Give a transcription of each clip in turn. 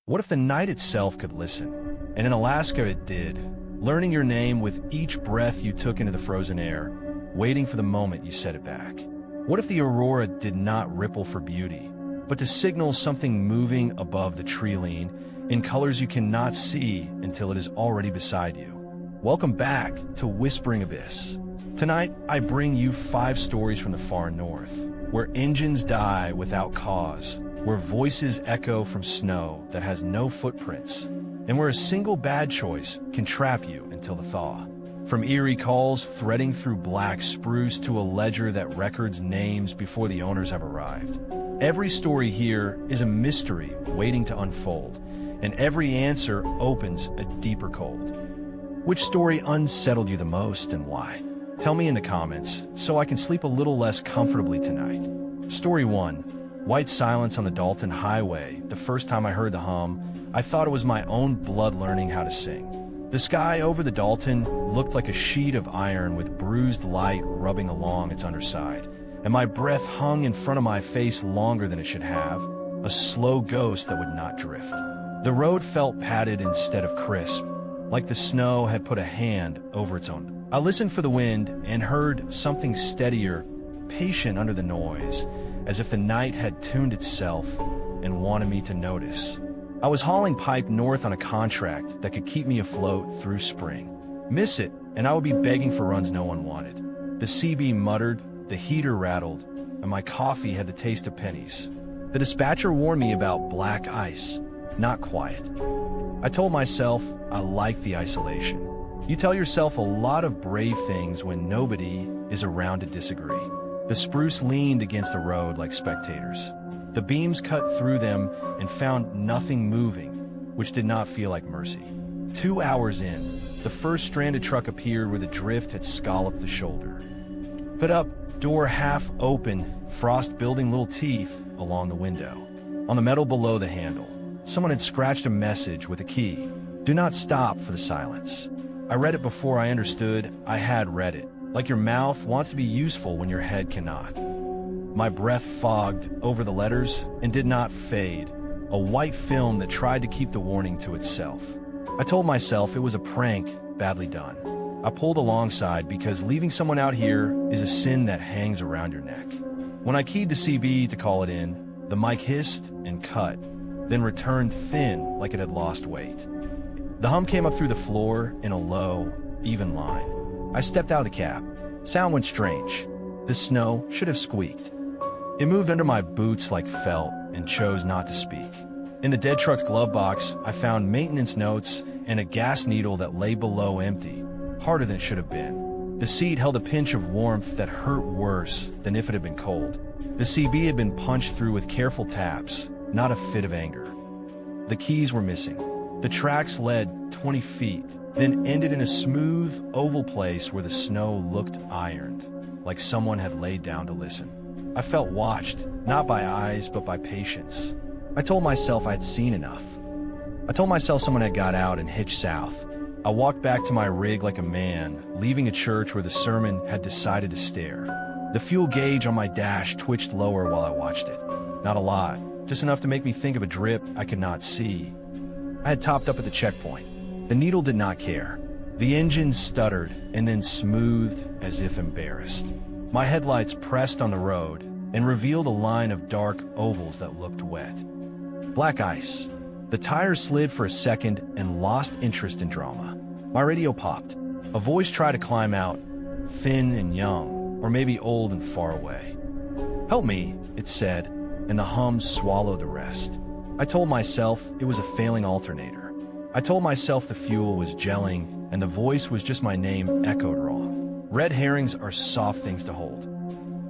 What if the night itself could listen? And in Alaska it did, learning your name with each breath you took into the frozen air, waiting for the moment you set it back. What if the aurora did not ripple for beauty, but to signal something moving above the tree line in colors you cannot see until it is already beside you? Welcome back to Whispering Abyss. Tonight, I bring you 5 stories from the far north, where engines die without cause, where voices echo from snow that has no footprints, and where a single bad choice can trap you until the thaw. From eerie calls threading through black spruce to a ledger that records names before the owners have arrived. Every story here is a mystery waiting to unfold, and every answer opens a deeper cold. Which story unsettled you the most and why? Tell me in the comments so I can sleep a little less comfortably tonight. Story 1. White silence on the Dalton Highway. The first time I heard the hum, I thought it was my own blood learning how to sing. The sky over the Dalton looked like a sheet of iron with bruised light rubbing along its underside, and my breath hung in front of my face longer than it should have, a slow ghost that would not drift. The road felt padded instead of crisp, like the snow had put a hand over its own. I listened for the wind and heard something steadier, patient under the noise, as if the night had tuned itself and wanted me to notice. I was hauling pipe north on a contract that could keep me afloat through spring. Miss it, and I would be begging for runs no one wanted. The CB muttered, the heater rattled, and my coffee had the taste of pennies. The dispatcher warned me about black ice, not quiet. I told myself I like the isolation. You tell yourself a lot of brave things when nobody is around to disagree. The spruce leaned against the road like spectators. The beams cut through them and found nothing moving, which did not feel like mercy. 2 hours in, the first stranded truck appeared where the drift had scalloped the shoulder. Put up, door half open, frost building little teeth along the window. On the metal below the handle, someone had scratched a message with a key. Do not stop for the silence. I read it before I understood I had read it. Like your mouth wants to be useful when your head cannot. My breath fogged over the letters and did not fade, a white film that tried to keep the warning to itself. I told myself it was a prank badly done. I pulled alongside because leaving someone out here is a sin that hangs around your neck. When I keyed the CB to call it in, the mic hissed and cut, then returned thin like it had lost weight. The hum came up through the floor in a low, even line. I stepped out of the cab. Sound went strange. The snow should have squeaked. It moved under my boots like felt and chose not to speak. In the dead truck's glove box, I found maintenance notes and a gas needle that lay below empty, harder than it should have been. The seat held a pinch of warmth that hurt worse than if it had been cold. The CB had been punched through with careful taps, not a fit of anger. The keys were missing. The tracks led 20 feet, then ended in a smooth, oval place where the snow looked ironed, like someone had laid down to listen. I felt watched, not by eyes, but by patience. I told myself I'd seen enough. I told myself someone had got out and hitched south. I walked back to my rig like a man, leaving a church where the sermon had decided to stare. The fuel gauge on my dash twitched lower while I watched it. Not a lot, just enough to make me think of a drip I could not see. I had topped up at the checkpoint. The needle did not care. The engine stuttered and then smoothed as if embarrassed. My headlights pressed on the road and revealed a line of dark ovals that looked wet. Black ice. The tires slid for a second and lost interest in drama. My radio popped. A voice tried to climb out, thin and young, or maybe old and far away. Help me, it said, and the hum swallowed the rest. I told myself it was a failing alternator. I told myself the fuel was gelling, and the voice was just my name echoed wrong. Red herrings are soft things to hold.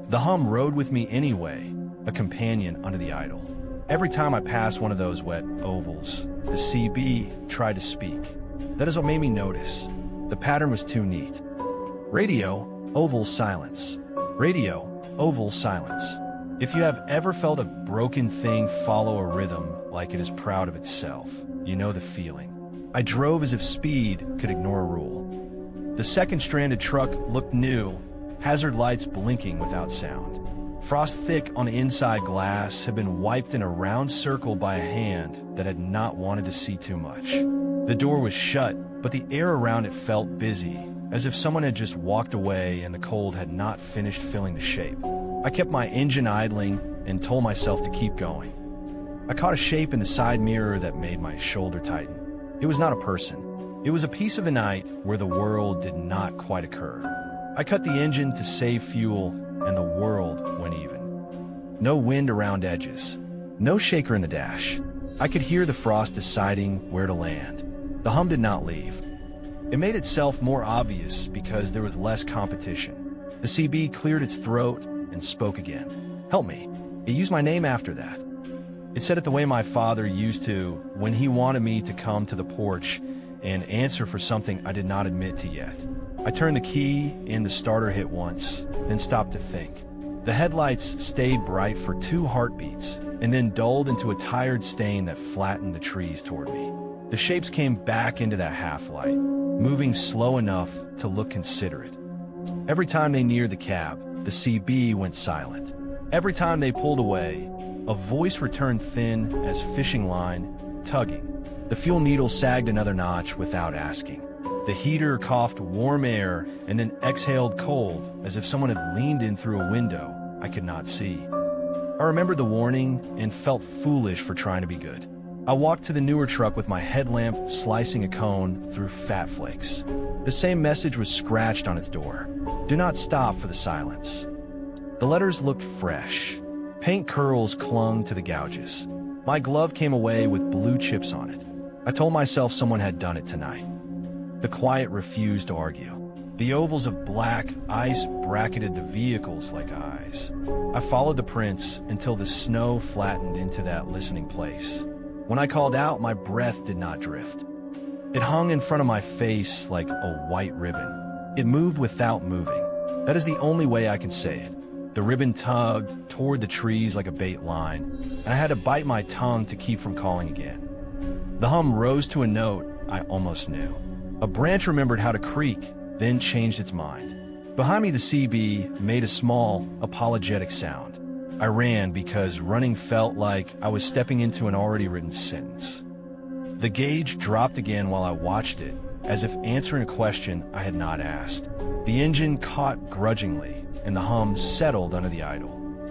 The hum rode with me anyway, a companion under the idle. Every time I passed one of those wet ovals, the CB tried to speak. That is what made me notice. The pattern was too neat. Radio, oval, silence. Radio, oval, silence. If you have ever felt a broken thing follow a rhythm like it is proud of itself, you know the feeling. I drove as if speed could ignore a rule. The second stranded truck looked new, hazard lights blinking without sound. Frost thick on the inside glass had been wiped in a round circle by a hand that had not wanted to see too much. The door was shut, but the air around it felt busy, as if someone had just walked away and the cold had not finished filling the shape. I kept my engine idling and told myself to keep going. I caught a shape in the side mirror that made my shoulder tighten. It was not a person. It was a piece of the night where the world did not quite occur. I cut the engine to save fuel, and the world went even. No wind around edges. No shaker in the dash. I could hear the frost deciding where to land. The hum did not leave. It made itself more obvious because there was less competition. The CB cleared its throat and spoke again. Help me. It used my name after that. It said it the way my father used to when he wanted me to come to the porch and answer for something I did not admit to yet. I turned the key and the starter hit once, then stopped to think. The headlights stayed bright for 2 heartbeats and then dulled into a tired stain that flattened the trees toward me. The shapes came back into that half-light, moving slow enough to look considerate. Every time they neared the cab, the CB went silent. Every time they pulled away, a voice returned thin as fishing line, tugging. The fuel needle sagged another notch without asking. The heater coughed warm air and then exhaled cold, as if someone had leaned in through a window I could not see. I remembered the warning and felt foolish for trying to be good. I walked to the newer truck with my headlamp slicing a cone through fat flakes. The same message was scratched on its door. Do not stop for the silence. The letters looked fresh. Paint curls clung to the gouges. My glove came away with blue chips on it. I told myself someone had done it tonight. The quiet refused to argue. The ovals of black ice bracketed the vehicles like eyes. I followed the prints until the snow flattened into that listening place. When I called out, my breath did not drift. It hung in front of my face like a white ribbon. It moved without moving. That is the only way I can say it. The ribbon tugged toward the trees like a bait line, and I had to bite my tongue to keep from calling again. The hum rose to a note I almost knew. A branch remembered how to creak, then changed its mind. Behind me, the CB made a small, apologetic sound. I ran because running felt like I was stepping into an already written sentence. The gauge dropped again while I watched it, as if answering a question I had not asked. The engine caught grudgingly, and the hum settled under the idle.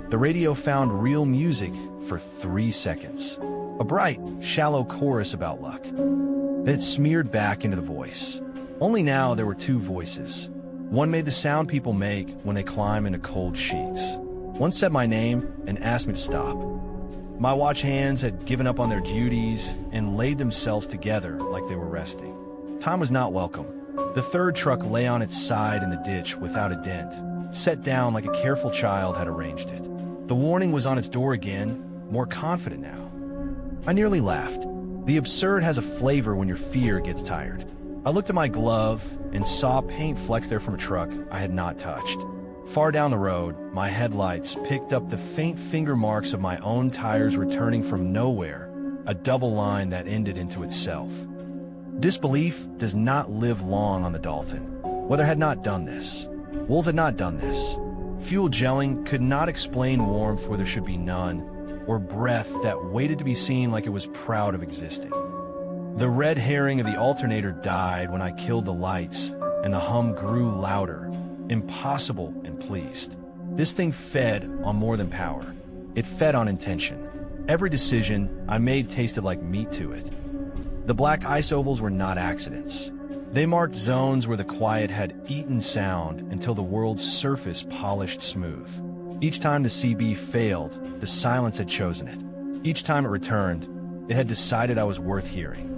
The radio found real music for 3 seconds. A bright, shallow chorus about luck. Then it smeared back into the voice. Only now there were 2 voices. One made the sound people make when they climb into cold sheets. One said my name and asked me to stop. My watch hands had given up on their duties and laid themselves together like they were resting. Time was not welcome. The third truck lay on its side in the ditch without a dent, set down like a careful child had arranged it. The warning was on its door again, more confident now. I nearly laughed. The absurd has a flavor when your fear gets tired. I looked at my glove and saw paint flecks there from a truck I had not touched. Far down the road, my headlights picked up the faint finger marks of my own tires returning from nowhere, a double line that ended into itself. Disbelief does not live long on the Dalton. Weather had not done this. Wolves had not done this. Fuel gelling could not explain warmth where there should be none, or breath that waited to be seen like it was proud of existing. The red herring of the alternator died when I killed the lights, and the hum grew louder, impossible and pleased. This thing fed on more than power. It fed on intention. Every decision I made tasted like meat to it. The black ice ovals were not accidents. They marked zones where the quiet had eaten sound until the world's surface polished smooth. Each time the CB failed, the silence had chosen it. Each time it returned, it had decided I was worth hearing.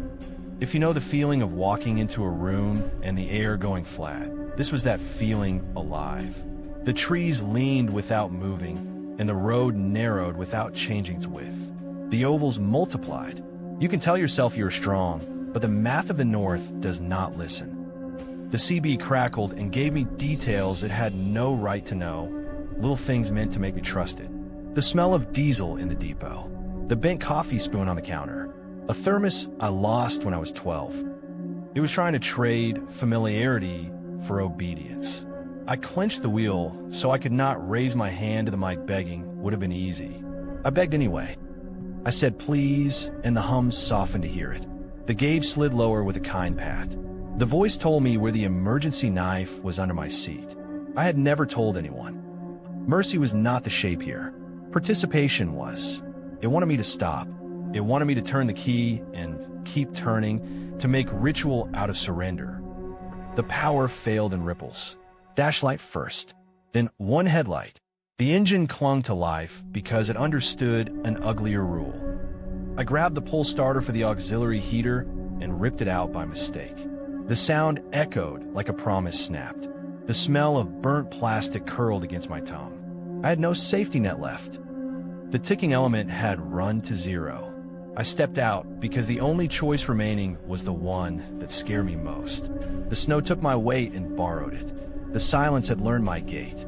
If you know the feeling of walking into a room and the air going flat, this was that feeling alive. The trees leaned without moving, and the road narrowed without changing its width. The ovals multiplied. You can tell yourself you're strong, but the math of the North does not listen. The CB crackled and gave me details it had no right to know, little things meant to make me trust it. The smell of diesel in the depot, the bent coffee spoon on the counter, a thermos I lost when I was 12. It was trying to trade familiarity for obedience. I clenched the wheel so I could not raise my hand to the mic. Begging would have been easy. I begged anyway. I said please, and the hum softened to hear it. The gauge slid lower with a kind pat. The voice told me where the emergency knife was under my seat. I had never told anyone. Mercy was not the shape here. Participation was. It wanted me to stop. It wanted me to turn the key and keep turning, to make ritual out of surrender. The power failed in ripples. Dashlight first, then one headlight. The engine clung to life because it understood an uglier rule. I grabbed the pull starter for the auxiliary heater and ripped it out by mistake. The sound echoed like a promise snapped. The smell of burnt plastic curled against my tongue. I had no safety net left. The ticking element had run to zero. I stepped out because the only choice remaining was the one that scared me most. The snow took my weight and borrowed it. The silence had learned my gait.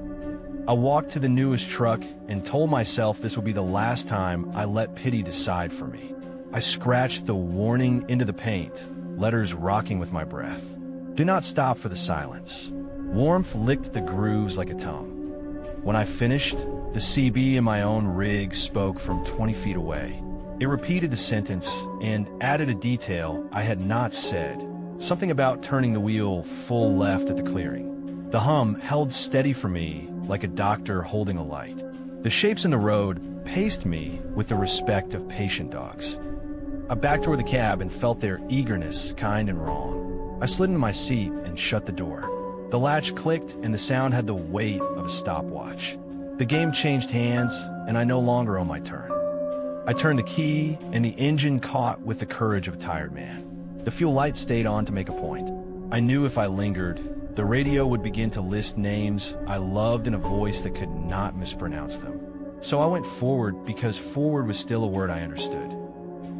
I walked to the newest truck and told myself this would be the last time I let pity decide for me. I scratched the warning into the paint, letters rocking with my breath. Do not stop for the silence. Warmth licked the grooves like a tongue. When I finished, the CB in my own rig spoke from 20 feet away. It repeated the sentence and added a detail I had not said, something about turning the wheel full left at the clearing. The hum held steady for me like a doctor holding a light. The shapes in the road paced me with the respect of patient dogs. I backed toward the cab and felt their eagerness, kind and wrong. I slid into my seat and shut the door. The latch clicked and the sound had the weight of a stopwatch. The game changed hands and I no longer owned my turn. I turned the key and the engine caught with the courage of a tired man. The fuel light stayed on to make a point. I knew if I lingered, the radio would begin to list names I loved in a voice that could not mispronounce them. So I went forward because forward was still a word I understood.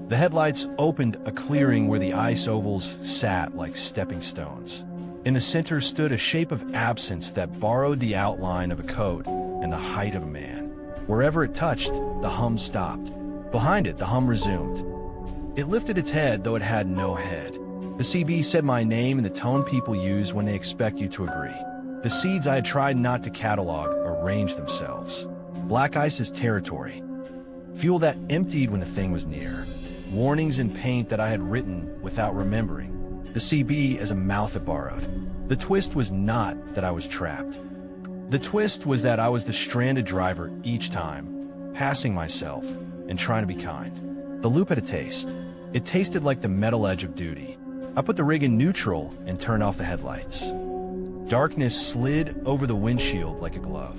The headlights opened a clearing where the ice ovals sat like stepping stones. In the center stood a shape of absence that borrowed the outline of a coat and the height of a man. Wherever it touched, the hum stopped. Behind it, the hum resumed. It lifted its head, though it had no head. The CB said my name in the tone people use when they expect you to agree. The seeds I had tried not to catalog arranged themselves. Black ice's territory. Fuel that emptied when the thing was near. Warnings in paint that I had written without remembering. The CB as a mouth it borrowed. The twist was not that I was trapped. The twist was that I was the stranded driver each time, passing myself and trying to be kind. The loop had a taste. It tasted like the metal edge of duty. I put the rig in neutral and turned off the headlights. Darkness slid over the windshield like a glove.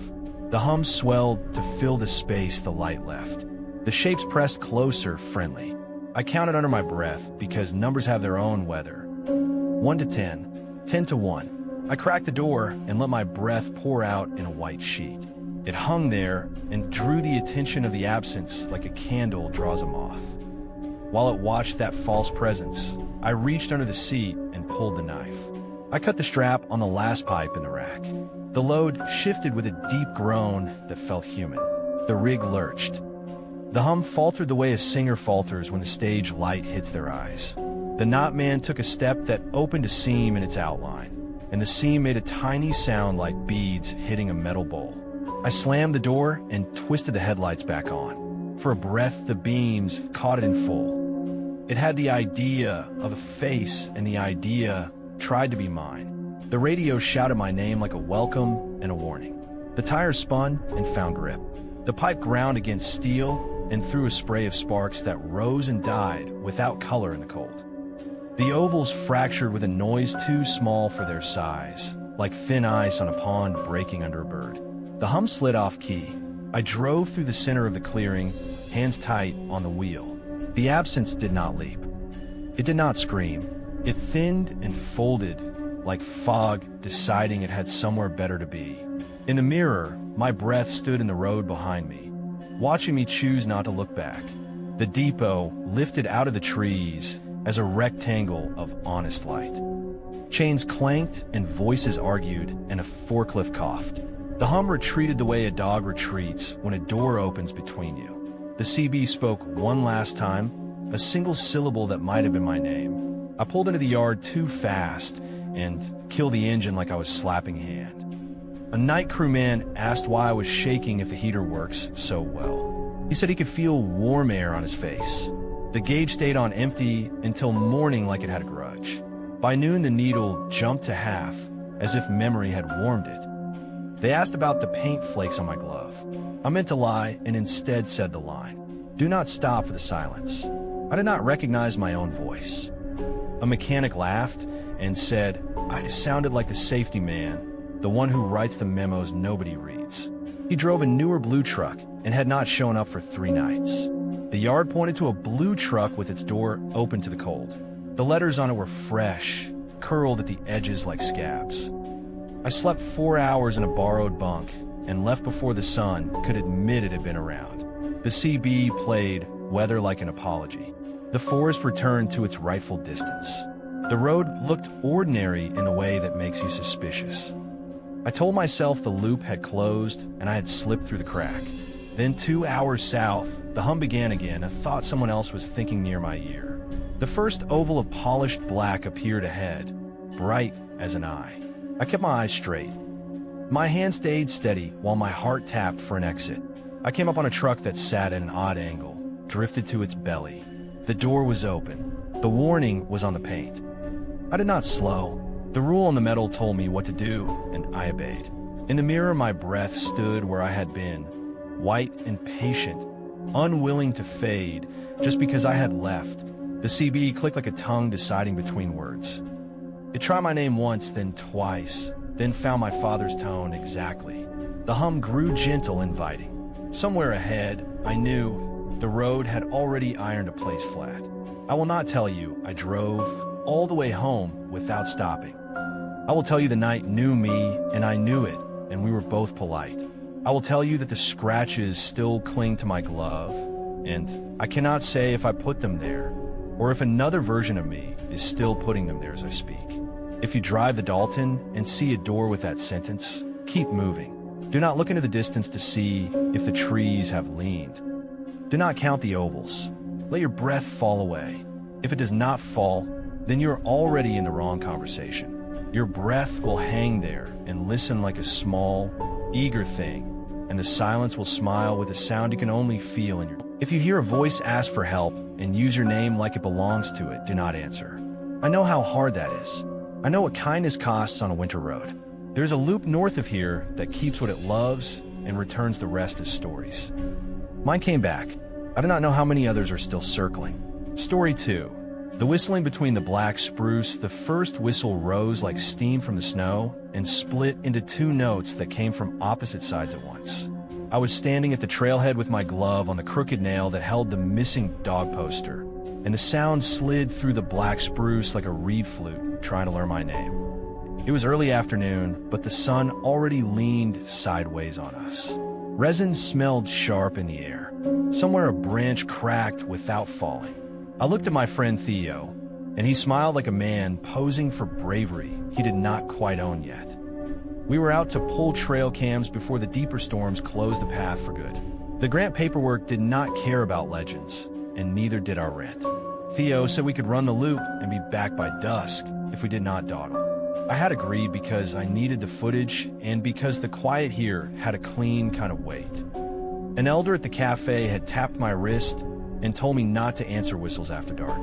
The hum swelled to fill the space the light left. The shapes pressed closer, friendly. I counted under my breath because numbers have their own weather. 1 to 10, 10 to 1. I cracked the door and let my breath pour out in a white sheet. It hung there and drew the attention of the absence like a candle draws a moth. While it watched that false presence, I reached under the seat and pulled the knife. I cut the strap on the last pipe in the rack. The load shifted with a deep groan that felt human. The rig lurched. The hum faltered the way a singer falters when the stage light hits their eyes. The knot man took a step that opened a seam in its outline, and the seam made a tiny sound like beads hitting a metal bowl. I slammed the door and twisted the headlights back on. For a breath, the beams caught it in full. It had the idea of a face, and the idea tried to be mine. The radio shouted my name like a welcome and a warning. The tires spun and found grip. The pipe ground against steel and threw a spray of sparks that rose and died without color in the cold. The ovals fractured with a noise too small for their size, like thin ice on a pond breaking under a bird. The hum slid off key. I drove through the center of the clearing, hands tight on the wheel. The absence did not leap. It did not scream. It thinned and folded like fog deciding it had somewhere better to be. In the mirror, my breath stood in the road behind me, watching me choose not to look back. The depot lifted out of the trees as a rectangle of honest light. Chains clanked and voices argued and a forklift coughed. The hum retreated the way a dog retreats when a door opens between you. The CB spoke one last time, a single syllable that might have been my name. I pulled into the yard too fast and killed the engine like I was slapping hand. A night crewman asked why I was shaking if the heater works so well. He said he could feel warm air on his face. The gauge stayed on empty until morning like it had a grudge. By noon, the needle jumped to half, as if memory had warmed it. They asked about the paint flakes on my glove. I meant to lie and instead said the line, "Do not stop," for the silence. I did not recognize my own voice. A mechanic laughed and said I sounded like the safety man, the one who writes the memos nobody reads. He drove a newer blue truck and had not shown up for 3 nights. The yard pointed to a blue truck with its door open to the cold. The letters on it were fresh, curled at the edges like scabs. I slept 4 hours in a borrowed bunk and left before the sun could admit it had been around. The CB played Weather Like an Apology. The forest returned to its rightful distance. The road looked ordinary in the way that makes you suspicious. I told myself the loop had closed and I had slipped through the crack. Then 2 hours south, the hum began again, a thought someone else was thinking near my ear. The first oval of polished black appeared ahead, bright as an eye. I kept my eyes straight. My hand stayed steady while my heart tapped for an exit. I came up on a truck that sat at an odd angle, drifted to its belly. The door was open. The warning was on the paint. I did not slow. The rule on the metal told me what to do, and I obeyed. In the mirror, my breath stood where I had been, white and patient, unwilling to fade just because I had left. The CB clicked like a tongue deciding between words. It tried my name once, then twice, then found my father's tone exactly. The hum grew gentle, inviting. Somewhere ahead, I knew the road had already ironed a place flat. I will not tell you I drove all the way home without stopping. I will tell you the night knew me and I knew it, and we were both polite. I will tell you that the scratches still cling to my glove, and I cannot say if I put them there, or if another version of me is still putting them there as I speak. If you drive the Dalton and see a door with that sentence, keep moving. Do not look into the distance to see if the trees have leaned. Do not count the ovals. Let your breath fall away. If it does not fall, then you're already in the wrong conversation. Your breath will hang there and listen like a small, eager thing, and the silence will smile with a sound you can only feel in your... If you hear a voice ask for help and use your name like it belongs to it, do not answer. I know how hard that is. I know what kindness costs on a winter road. There's a loop north of here that keeps what it loves and returns the rest as stories. Mine came back. I do not know how many others are still circling. Story 2. The whistling between the black spruce. The first whistle rose like steam from the snow and split into 2 notes that came from opposite sides at once. I was standing at the trailhead with my glove on the crooked nail that held the missing dog poster, and the sound slid through the black spruce like a reed flute trying to learn my name. It was early afternoon, but the sun already leaned sideways on us. Resin smelled sharp in the air. Somewhere a branch cracked without falling. I looked at my friend Theo, and he smiled like a man posing for bravery he did not quite own yet. We were out to pull trail cams before the deeper storms closed the path for good. The grant paperwork did not care about legends, and neither did our rent. Theo said we could run the loop and be back by dusk if we did not dawdle. I had agreed because I needed the footage and because the quiet here had a clean kind of weight. An elder at the cafe had tapped my wrist and told me not to answer whistles after dark.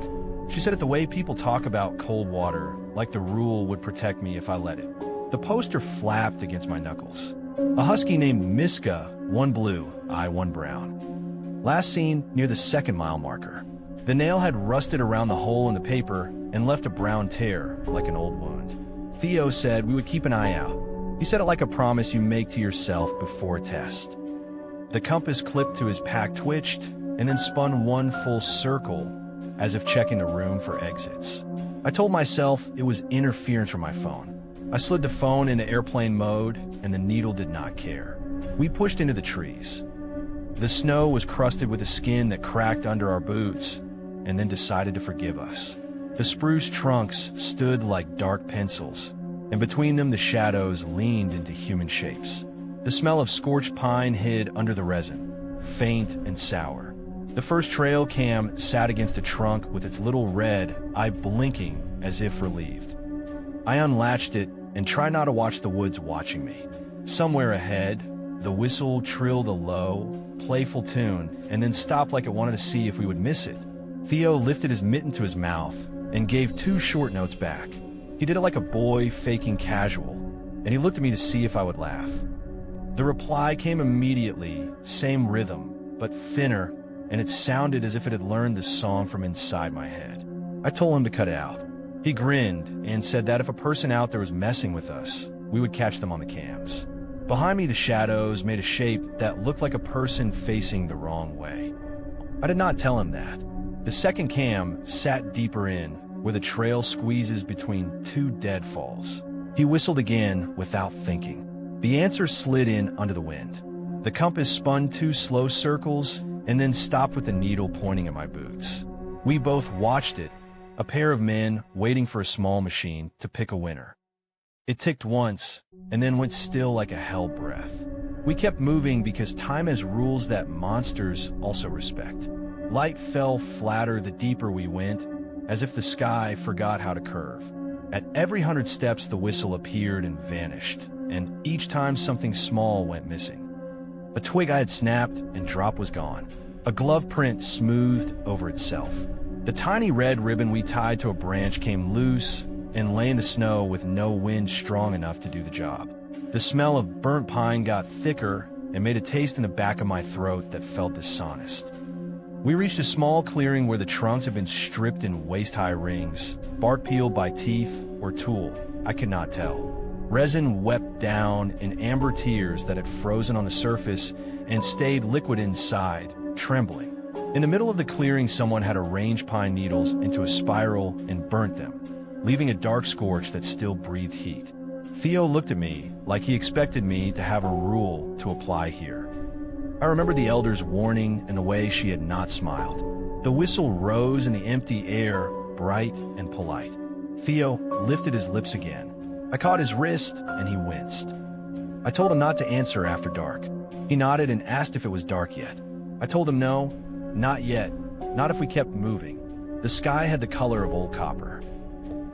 She said it the way people talk about cold water, like the rule would protect me if I let it. The poster flapped against my knuckles. A husky named Miska, 1 blue, I 1 brown. Last seen near the 2nd mile marker. The nail had rusted around the hole in the paper and left a brown tear like an old wound. Theo said we would keep an eye out. He said it like a promise you make to yourself before a test. The compass clipped to his pack twitched and then spun 1 full circle as if checking the room for exits. I told myself it was interference from my phone. I slid the phone into airplane mode and the needle did not care. We pushed into the trees. The snow was crusted with a skin that cracked under our boots and then decided to forgive us. The spruce trunks stood like dark pencils, and between them the shadows leaned into human shapes. The smell of scorched pine hid under the resin, faint and sour. The first trail cam sat against a trunk with its little red eye blinking as if relieved. I unlatched it and tried not to watch the woods watching me. Somewhere ahead, the whistle trilled a low, playful tune and then stopped like it wanted to see if we would miss it. Theo lifted his mitten to his mouth and gave 2 short notes back. He did it like a boy faking casual, and he looked at me to see if I would laugh. The reply came immediately, same rhythm, but thinner, and it sounded as if it had learned the song from inside my head. I told him to cut it out. He grinned and said that if a person out there was messing with us, we would catch them on the cams. Behind me, the shadows made a shape that looked like a person facing the wrong way. I did not tell him that. The second cam sat deeper in, where the trail squeezes between 2 deadfalls. He whistled again without thinking. The answer slid in under the wind. The compass spun 2 slow circles and then stopped with the needle pointing at my boots. We both watched it, a pair of men waiting for a small machine to pick a winner. It ticked once and then went still like a hell breath. We kept moving because time has rules that monsters also respect. Light fell flatter the deeper we went, as if the sky forgot how to curve. At every 100 steps, the whistle appeared and vanished, and each time something small went missing. A twig I had snapped and drop was gone. A glove print smoothed over itself. The tiny red ribbon we tied to a branch came loose and lay in the snow with no wind strong enough to do the job. The smell of burnt pine got thicker and made a taste in the back of my throat that felt dishonest. We reached a small clearing where the trunks had been stripped in waist-high rings, bark peeled by teeth or tool. I could not tell. Resin wept down in amber tears that had frozen on the surface and stayed liquid inside, trembling. In the middle of the clearing, someone had arranged pine needles into a spiral and burnt them, leaving a dark scorch that still breathed heat. Theo looked at me like he expected me to have a rule to apply here. I remember the elder's warning and the way she had not smiled. The whistle rose in the empty air, bright and polite. Theo lifted his lips again. I caught his wrist and he winced. I told him not to answer after dark. He nodded and asked if it was dark yet. I told him no, not yet, not if we kept moving. The sky had the color of old copper.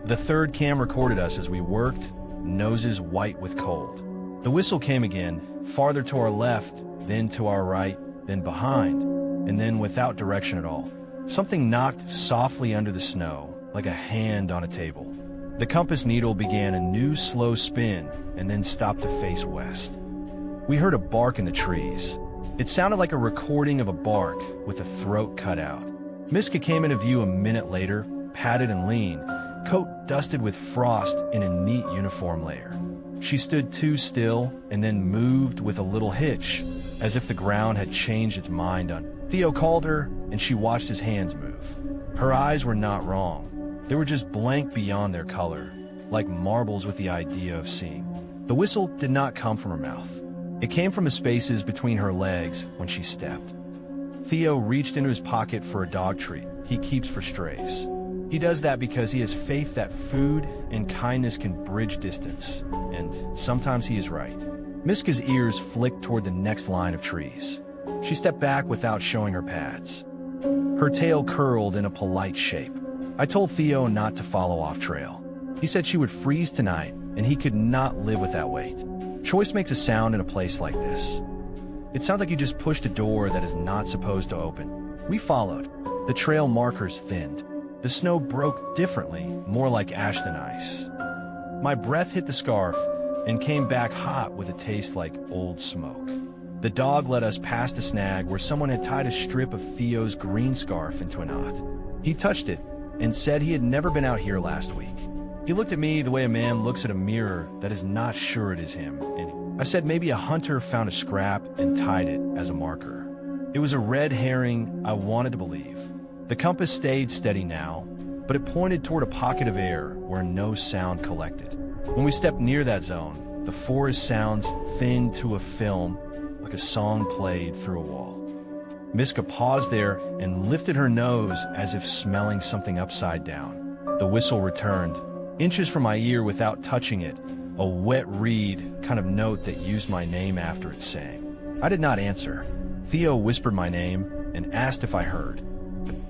The third cam recorded us as we worked, noses white with cold. The whistle came again, farther to our left, then to our right, then behind, and then without direction at all. Something knocked softly under the snow, like a hand on a table. The compass needle began a new slow spin and then stopped to face west. We heard a bark in the trees. It sounded like a recording of a bark with a throat cut out. Miska came into view a minute later, padded and lean, coat dusted with frost in a neat uniform layer. She stood too still and then moved with a little hitch, as if the ground had changed its mind on. Theo called her, and she watched his hands move. Her eyes were not wrong. They were just blank beyond their color, like marbles with the idea of seeing. The whistle did not come from her mouth. It came from the spaces between her legs when she stepped. Theo reached into his pocket for a dog treat he keeps for strays. He does that because he has faith that food and kindness can bridge distance, and sometimes he is right. Miska's ears flicked toward the next line of trees. She stepped back without showing her pads. Her tail curled in a polite shape. I told Theo not to follow off trail. He said she would freeze tonight, and he could not live with that weight. Choice makes a sound in a place like this. It sounds like you just pushed a door that is not supposed to open. We followed. The trail markers thinned. The snow broke differently, more like ash than ice. My breath hit the scarf and came back hot with a taste like old smoke. The dog led us past a snag where someone had tied a strip of Theo's green scarf into a knot. He touched it and said he had never been out here last week. He looked at me the way a man looks at a mirror that is not sure it is him, and I said maybe a hunter found a scrap and tied it as a marker. It was a red herring I wanted to believe. The compass stayed steady now, but it pointed toward a pocket of air where no sound collected. When we stepped near that zone, the forest sounds thinned to a film, like a song played through a wall. Miska paused there and lifted her nose as if smelling something upside down. The whistle returned, inches from my ear without touching it, a wet reed kind of note that used my name after it sang. I did not answer. Theo whispered my name and asked if I heard.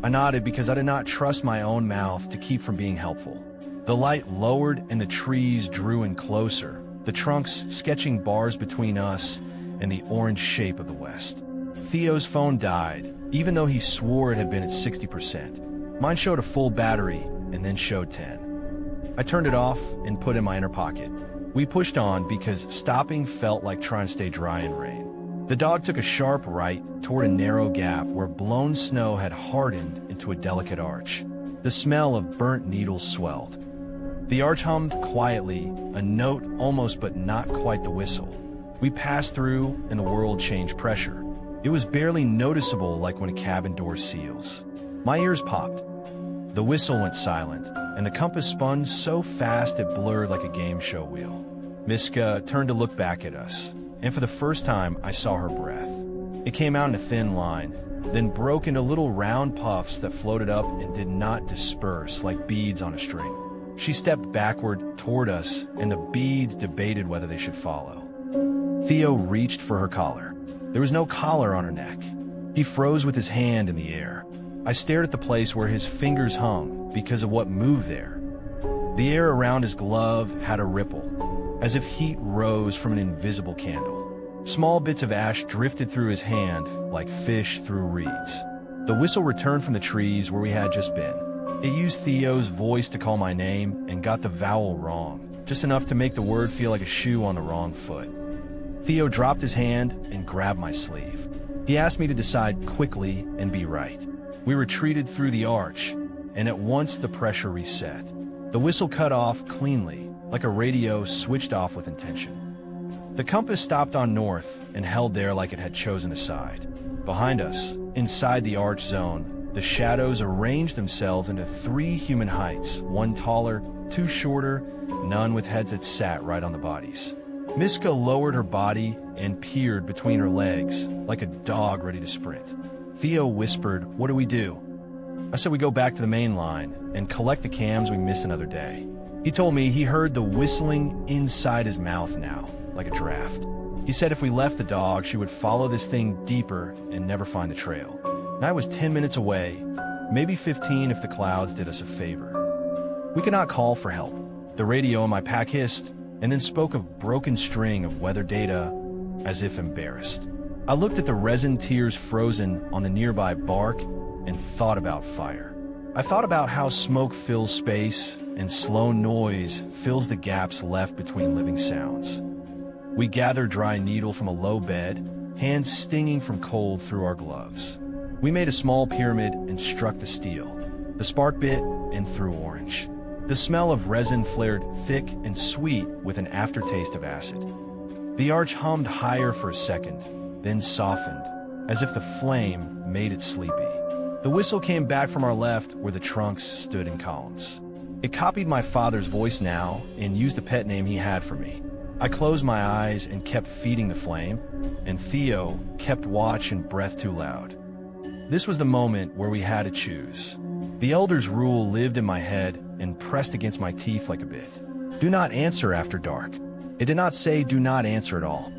I nodded because I did not trust my own mouth to keep from being helpful. The light lowered and the trees drew in closer, the trunks sketching bars between us and the orange shape of the west. Theo's phone died, even though he swore it had been at 60%. Mine showed a full battery and then showed 10. I turned it off and put it in my inner pocket. We pushed on because stopping felt like trying to stay dry in rain. The dog took a sharp right toward a narrow gap where blown snow had hardened into a delicate arch. The smell of burnt needles swelled. The arch hummed quietly, a note almost but not quite the whistle. We passed through and the world changed pressure. It was barely noticeable, like when a cabin door seals. My ears popped. The whistle went silent, and the compass spun so fast it blurred like a game show wheel. Miska turned to look back at us, and for the first time I saw her breath. It came out in a thin line, then broke into little round puffs that floated up and did not disperse like beads on a string. She stepped backward toward us, and the beads debated whether they should follow. Theo reached for her collar. There was no collar on her neck. He froze with his hand in the air. I stared at the place where his fingers hung because of what moved there. The air around his glove had a ripple, as if heat rose from an invisible candle. Small bits of ash drifted through his hand like fish through reeds. The whistle returned from the trees where we had just been. It used Theo's voice to call my name and got the vowel wrong, just enough to make the word feel like a shoe on the wrong foot. Theo dropped his hand and grabbed my sleeve. He asked me to decide quickly and be right. We retreated through the arch, and at once the pressure reset. The whistle cut off cleanly, like a radio switched off with intention. The compass stopped on north and held there like it had chosen a side. Behind us, inside the arch zone, the shadows arranged themselves into 3 human heights, one taller, 2 shorter, none with heads that sat right on the bodies. Miska lowered her body and peered between her legs, like a dog ready to sprint. Theo whispered, "What do we do?" I said we go back to the main line and collect the cams we missed another day. He told me he heard the whistling inside his mouth now, like a draft. He said if we left the dog, she would follow this thing deeper and never find the trail. And I was 10 minutes away, maybe 15 if the clouds did us a favor. We could not call for help. The radio in my pack hissed, and then spoke a broken string of weather data, as if embarrassed. I looked at the resin tears frozen on the nearby bark and thought about fire. I thought about how smoke fills space and slow noise fills the gaps left between living sounds. We gathered dry needle from a low bed, hands stinging from cold through our gloves. We made a small pyramid and struck the steel. The spark bit and threw orange. The smell of resin flared thick and sweet with an aftertaste of acid. The arch hummed higher for a second, then softened, as if the flame made it sleepy. The whistle came back from our left where the trunks stood in columns. It copied my father's voice now and used the pet name he had for me. I closed my eyes and kept feeding the flame, and Theo kept watch and breath too loud. This was the moment where we had to choose. The elder's rule lived in my head and pressed against my teeth like a bit. Do not answer after dark. It did not say do not answer at all.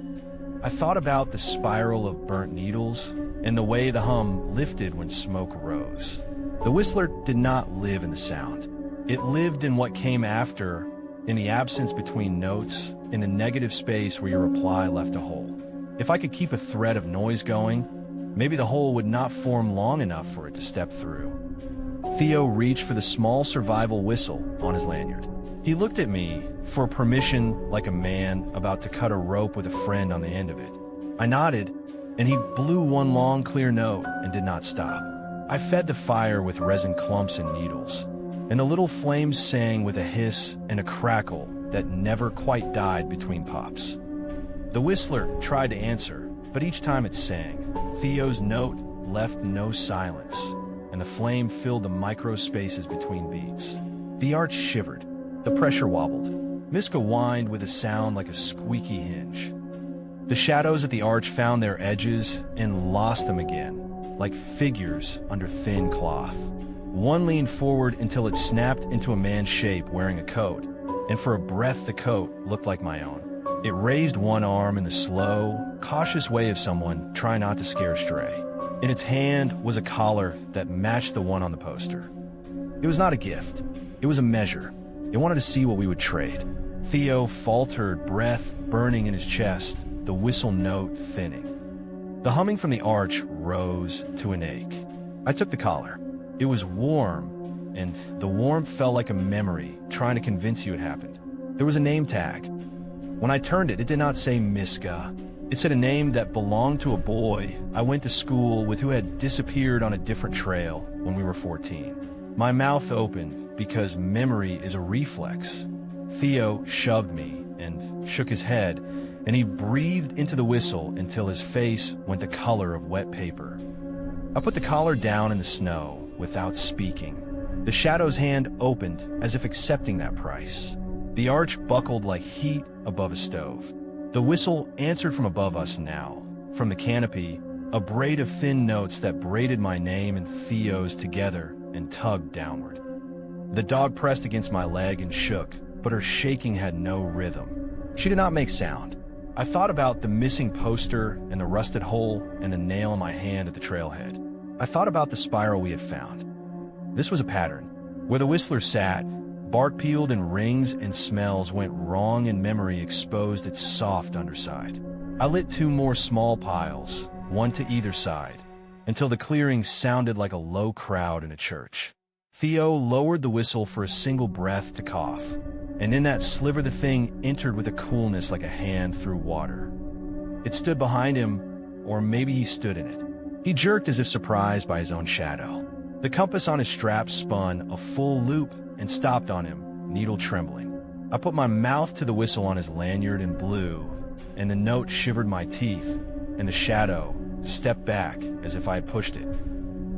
I thought about the spiral of burnt needles and the way the hum lifted when smoke rose. The whistler did not live in the sound. It lived in what came after, in the absence between notes, in the negative space where your reply left a hole. If I could keep a thread of noise going, maybe the hole would not form long enough for it to step through. Theo reached for the small survival whistle on his lanyard. He looked at me for permission like a man about to cut a rope with a friend on the end of it. I nodded, and he blew one long, clear note and did not stop. I fed the fire with resin clumps and needles, and the little flames sang with a hiss and a crackle that never quite died between pops. The whistler tried to answer, but each time it sang, Theo's note left no silence, and the flame filled the micro spaces between beats. The arch shivered. The pressure wobbled. Miska whined with a sound like a squeaky hinge. The shadows at the arch found their edges and lost them again, like figures under thin cloth. One leaned forward until it snapped into a man's shape wearing a coat, and for a breath the coat looked like my own. It raised one arm in the slow, cautious way of someone trying not to scare a stray. In its hand was a collar that matched the one on the poster. It was not a gift. It was a measure. It wanted to see what we would trade. Theo faltered, breath burning in his chest, the whistle note thinning. The humming from the arch rose to an ache. I took the collar. It was warm, and the warmth felt like a memory, trying to convince you it happened. There was a name tag. When I turned it, it did not say Miska. It said a name that belonged to a boy I went to school with who had disappeared on a different trail when we were 14. My mouth opened because memory is a reflex. Theo shoved me and shook his head, and he breathed into the whistle until his face went the color of wet paper. I put the collar down in the snow without speaking. The shadow's hand opened as if accepting that price. The arch buckled like heat above a stove. The whistle answered from above us now. From the canopy, a braid of thin notes that braided my name and Theo's together and tugged downward. The dog pressed against my leg and shook, but her shaking had no rhythm. She did not make sound. I thought about the missing poster and the rusted hole and the nail in my hand at the trailhead. I thought about the spiral we had found. This was a pattern. Where the whistler sat, bark peeled and rings and smells went wrong and memory exposed its soft underside. I lit 2 more small piles, one to either side, until the clearing sounded like a low crowd in a church. Theo lowered the whistle for a single breath to cough, and in that sliver the thing entered with a coolness like a hand through water. It stood behind him, or maybe he stood in it. He jerked as if surprised by his own shadow. The compass on his strap spun a full loop and stopped on him, needle trembling. I put my mouth to the whistle on his lanyard and blew, and the note shivered my teeth, and the shadow stepped back as if I had pushed it.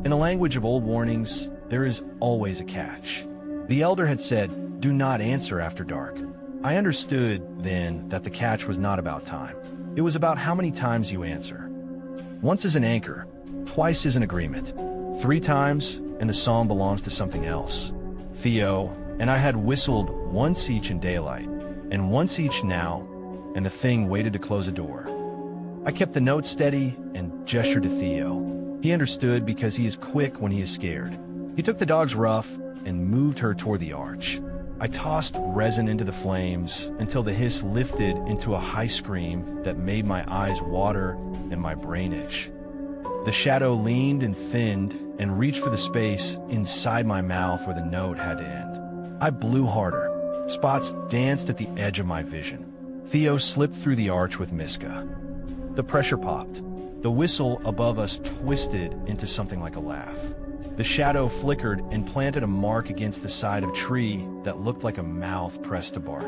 In the language of old warnings, there is always a catch. The elder had said, "Do not answer after dark." I understood then that the catch was not about time. It was about how many times you answer. Once is an anchor, twice is an agreement. 3 times, and the song belongs to something else. Theo and I had whistled once each in daylight, and once each now, and the thing waited to close a door. I kept the note steady and gestured to Theo. He understood because he is quick when he is scared. He took the dog's ruff and moved her toward the arch. I tossed resin into the flames until the hiss lifted into a high scream that made my eyes water and my brain itch. The shadow leaned and thinned and reached for the space inside my mouth where the note had to end. I blew harder. Spots danced at the edge of my vision. Theo slipped through the arch with Miska. The pressure popped. The whistle above us twisted into something like a laugh. The shadow flickered and planted a mark against the side of a tree that looked like a mouth pressed to bark.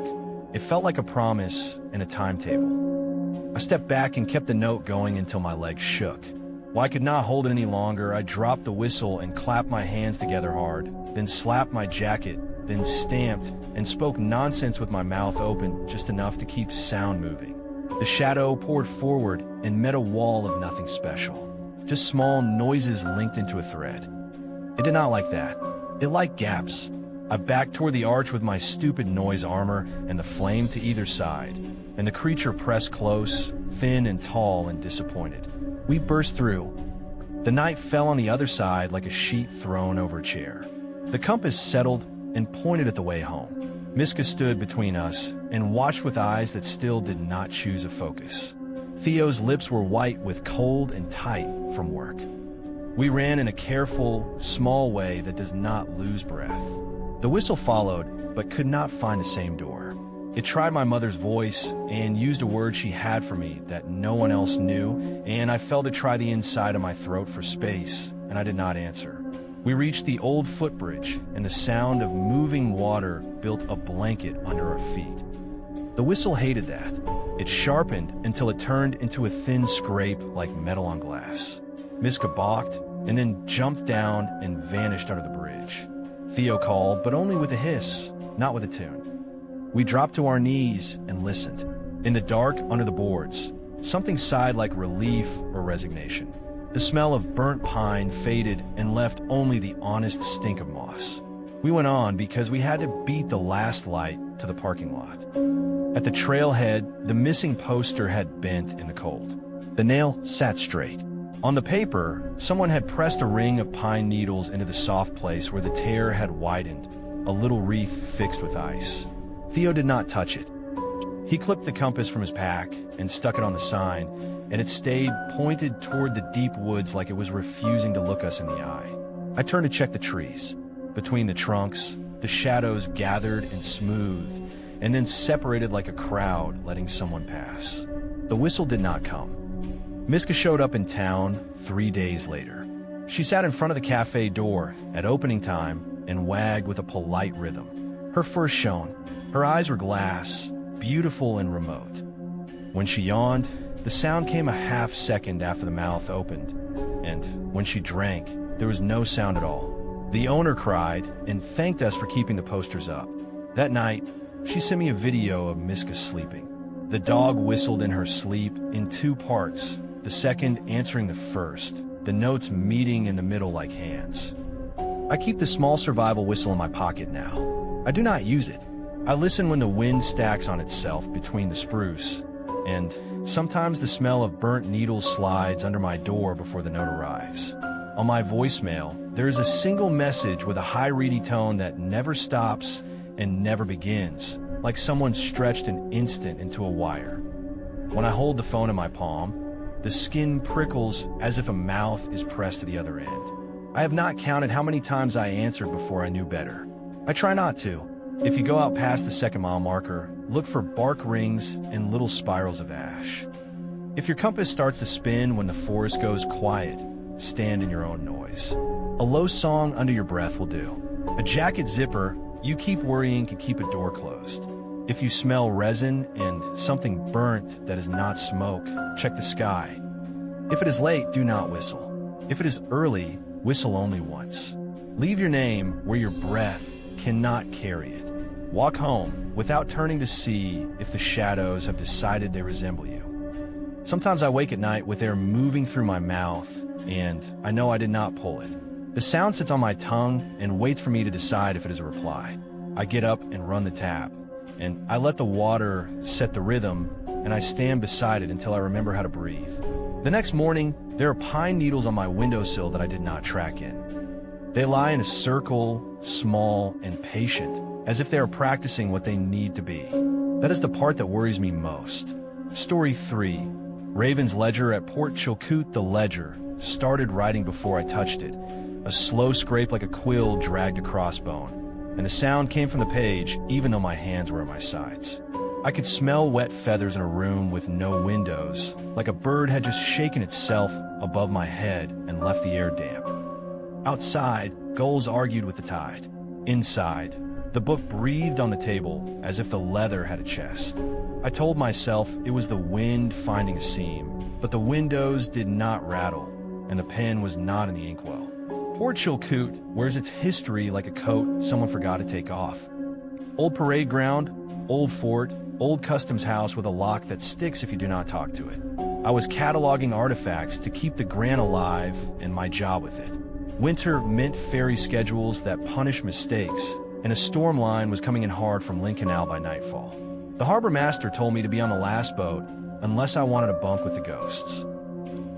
It felt like a promise and a timetable. I stepped back and kept the note going until my legs shook. While I could not hold it any longer, I dropped the whistle and clapped my hands together hard, then slapped my jacket, then stamped and spoke nonsense with my mouth open just enough to keep sound moving. The shadow poured forward and met a wall of nothing special, just small noises linked into a thread. It did not like that. It liked gaps. I backed toward the arch with my stupid noise armor and the flame to either side, and the creature pressed close, thin and tall and disappointed. We burst through. The night fell on the other side like a sheet thrown over a chair. The compass settled and pointed at the way home. Miska stood between us and watched with eyes that still did not choose a focus. Theo's lips were white with cold and tight from work. We ran in a careful, small way that does not lose breath. The whistle followed, but could not find the same door. It tried my mother's voice and used a word she had for me that no one else knew, and I felt it try the inside of my throat for space, and I did not answer. We reached the old footbridge, and the sound of moving water built a blanket under our feet. The whistle hated that. It sharpened until it turned into a thin scrape like metal on glass. Miska balked, and then jumped down and vanished under the bridge. Theo called, but only with a hiss, not with a tune. We dropped to our knees and listened. In the dark, under the boards, something sighed like relief or resignation. The smell of burnt pine faded and left only the honest stink of moss. We went on because we had to beat the last light to the parking lot. At the trailhead, the missing poster had bent in the cold. The nail sat straight. On the paper, someone had pressed a ring of pine needles into the soft place where the tear had widened, a little wreath fixed with ice. Theo did not touch it. He clipped the compass from his pack and stuck it on the sign, and it stayed pointed toward the deep woods like it was refusing to look us in the eye. I turned to check the trees. Between the trunks, the shadows gathered and smoothed, and then separated like a crowd letting someone pass. The whistle did not come. Miska showed up in town 3 days later. She sat in front of the cafe door at opening time and wagged with a polite rhythm. Her fur shone. Her eyes were glass, beautiful and remote. When she yawned, the sound came a half second after the mouth opened, and when she drank, there was no sound at all. The owner cried and thanked us for keeping the posters up. That night, she sent me a video of Miska sleeping. The dog whistled in her sleep in 2 parts, the second answering the first, the notes meeting in the middle like hands. I keep the small survival whistle in my pocket now. I do not use it. I listen when the wind stacks on itself between the spruce, and sometimes the smell of burnt needles slides under my door before the note arrives. On my voicemail, there is a single message with a high reedy tone that never stops and never begins, like someone stretched an instant into a wire. When I hold the phone in my palm, the skin prickles as if a mouth is pressed to the other end. I have not counted how many times I answered before I knew better. I try not to. If you go out past the 2nd-mile marker, look for bark rings and little spirals of ash. If your compass starts to spin when the forest goes quiet, stand in your own noise. A low song under your breath will do. A jacket zipper, you keep worrying, can keep a door closed. If you smell resin and something burnt that is not smoke, check the sky. If it is late, do not whistle. If it is early, whistle only once. Leave your name where your breath cannot carry it. Walk home without turning to see if the shadows have decided they resemble you. Sometimes I wake at night with air moving through my mouth, and I know I did not pull it. The sound sits on my tongue and waits for me to decide if it is a reply. I get up and run the tap, and I let the water set the rhythm, and I stand beside it until I remember how to breathe. The next morning, there are pine needles on my windowsill that I did not track in. They lie in a circle, small and patient, as if they are practicing what they need to be. That is the part that worries me most. Story 3. Raven's ledger at Port Chilkoot. The ledger started writing before I touched it. A slow scrape like a quill dragged a crossbone, and the sound came from the page even though my hands were at my sides. I could smell wet feathers in a room with no windows, like a bird had just shaken itself above my head and left the air damp. Outside, gulls argued with the tide. Inside, the book breathed on the table as if the leather had a chest. I told myself it was the wind finding a seam, but the windows did not rattle, and the pen was not in the inkwell. Port Chilkoot wears its history like a coat someone forgot to take off. Old parade ground, old fort, old customs house with a lock that sticks if you do not talk to it. I was cataloging artifacts to keep the grant alive and my job with it. Winter meant ferry schedules that punish mistakes, and a storm line was coming in hard from Lynn Canal by nightfall. The harbor master told me to be on the last boat unless I wanted a bunk with the ghosts.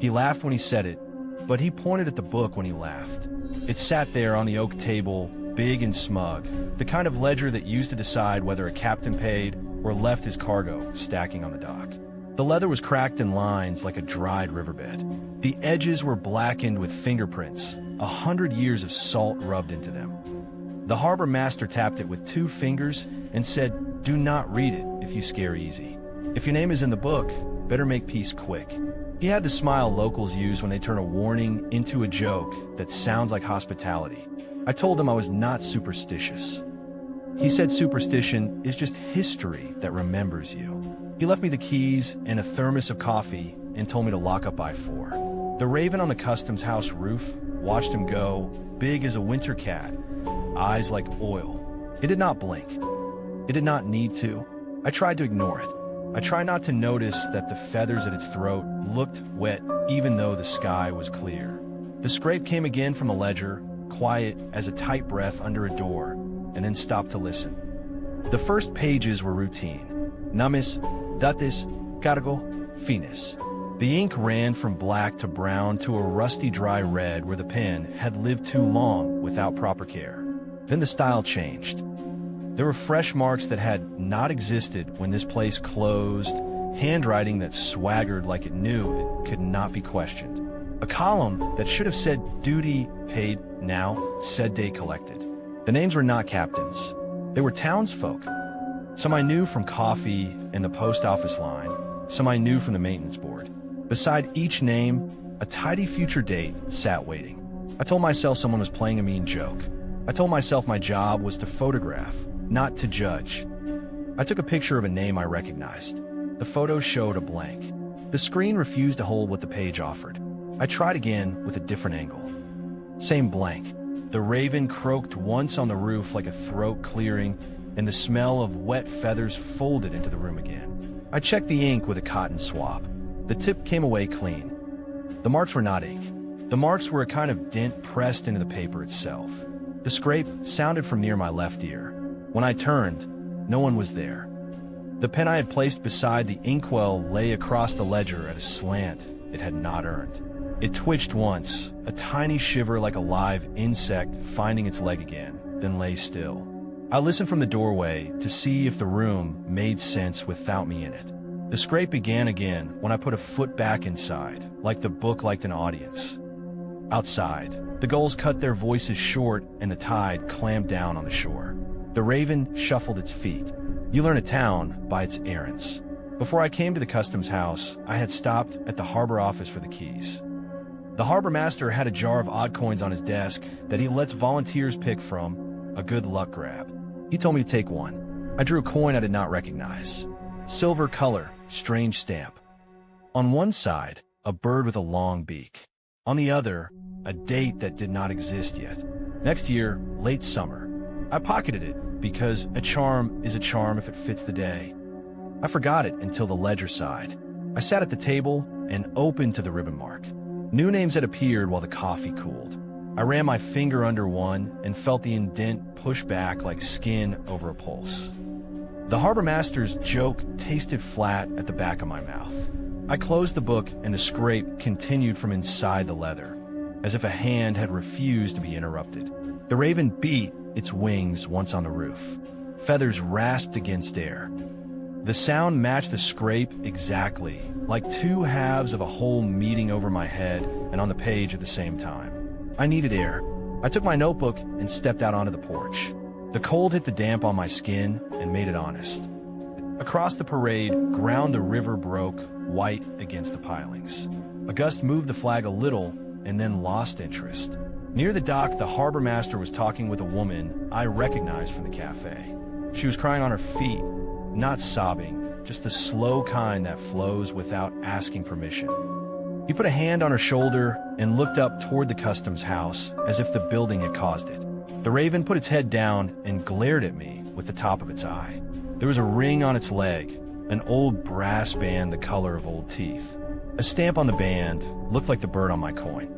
He laughed when he said it, but he pointed at the book when he laughed. It sat there on the oak table, big and smug, the kind of ledger that used to decide whether a captain paid or left his cargo stacking on the dock. The leather was cracked in lines like a dried riverbed. The edges were blackened with fingerprints, 100 years of salt rubbed into them. The harbor master tapped it with 2 fingers and said, "Do not read it if you scare easy. If your name is in the book, better make peace quick." He had the smile locals use when they turn a warning into a joke that sounds like hospitality. I told him I was not superstitious. He said superstition is just history that remembers you. He left me the keys and a thermos of coffee and told me to lock up by 4. The raven on the customs house roof watched him go, big as a winter cat, eyes like oil. It did not blink. It did not need to. I tried to ignore it. I tried not to notice that the feathers at its throat looked wet even though the sky was clear. The scrape came again from a ledger, quiet as a tight breath under a door, and then stopped to listen. The first pages were routine. Namis, datis, cargo, finis. The ink ran from black to brown to a rusty dry red where the pen had lived too long without proper care. Then the style changed. There were fresh marks that had not existed when this place closed, handwriting that swaggered like it knew it could not be questioned. A column that should have said duty paid now said day collected. The names were not captains. They were townsfolk. Some I knew from coffee and the post office line, some I knew from the maintenance board. Beside each name, a tidy future date sat waiting. I told myself someone was playing a mean joke. I told myself my job was to photograph, not to judge. I took a picture of a name I recognized. The photo showed a blank. The screen refused to hold what the page offered. I tried again with a different angle. Same blank. The raven croaked once on the roof like a throat clearing, and the smell of wet feathers folded into the room again. I checked the ink with a cotton swab. The tip came away clean. The marks were not ink. The marks were a kind of dent pressed into the paper itself. The scrape sounded from near my left ear. When I turned, no one was there. The pen I had placed beside the inkwell lay across the ledger at a slant it had not earned. It twitched once, a tiny shiver like a live insect finding its leg again, then lay still. I listened from the doorway to see if the room made sense without me in it. The scrape began again when I put a foot back inside, like the book liked an audience. Outside, the gulls cut their voices short and the tide clammed down on the shore. The raven shuffled its feet. You learn a town by its errands. Before I came to the customs house, I had stopped at the harbor office for the keys. The harbor master had a jar of odd coins on his desk that he lets volunteers pick from, a good luck grab. He told me to take one. I drew a coin I did not recognize. Silver color, strange stamp. On one side, a bird with a long beak. On the other, a date that did not exist yet. Next year, late summer. I pocketed it because a charm is a charm if it fits the day. I forgot it until the ledger side. I sat at the table and opened to the ribbon mark. New names had appeared while the coffee cooled. I ran my finger under one and felt the indent push back like skin over a pulse. The harbor master's joke tasted flat at the back of my mouth. I closed the book and the scrape continued from inside the leather, as if a hand had refused to be interrupted. The raven beat its wings once on the roof. Feathers rasped against air. The sound matched the scrape exactly, like two halves of a whole meeting over my head and on the page at the same time. I needed air. I took my notebook and stepped out onto the porch. The cold hit the damp on my skin and made it honest. Across the parade, ground the river broke, white against the pilings. A gust moved the flag a little and then lost interest. Near the dock, the harbor master was talking with a woman I recognized from the cafe. She was crying on her feet, not sobbing, just the slow kind that flows without asking permission. He put a hand on her shoulder and looked up toward the customs house as if the building had caused it. The raven put its head down and glared at me with the top of its eye. There was a ring on its leg, an old brass band the color of old teeth. A stamp on the band looked like the bird on my coin.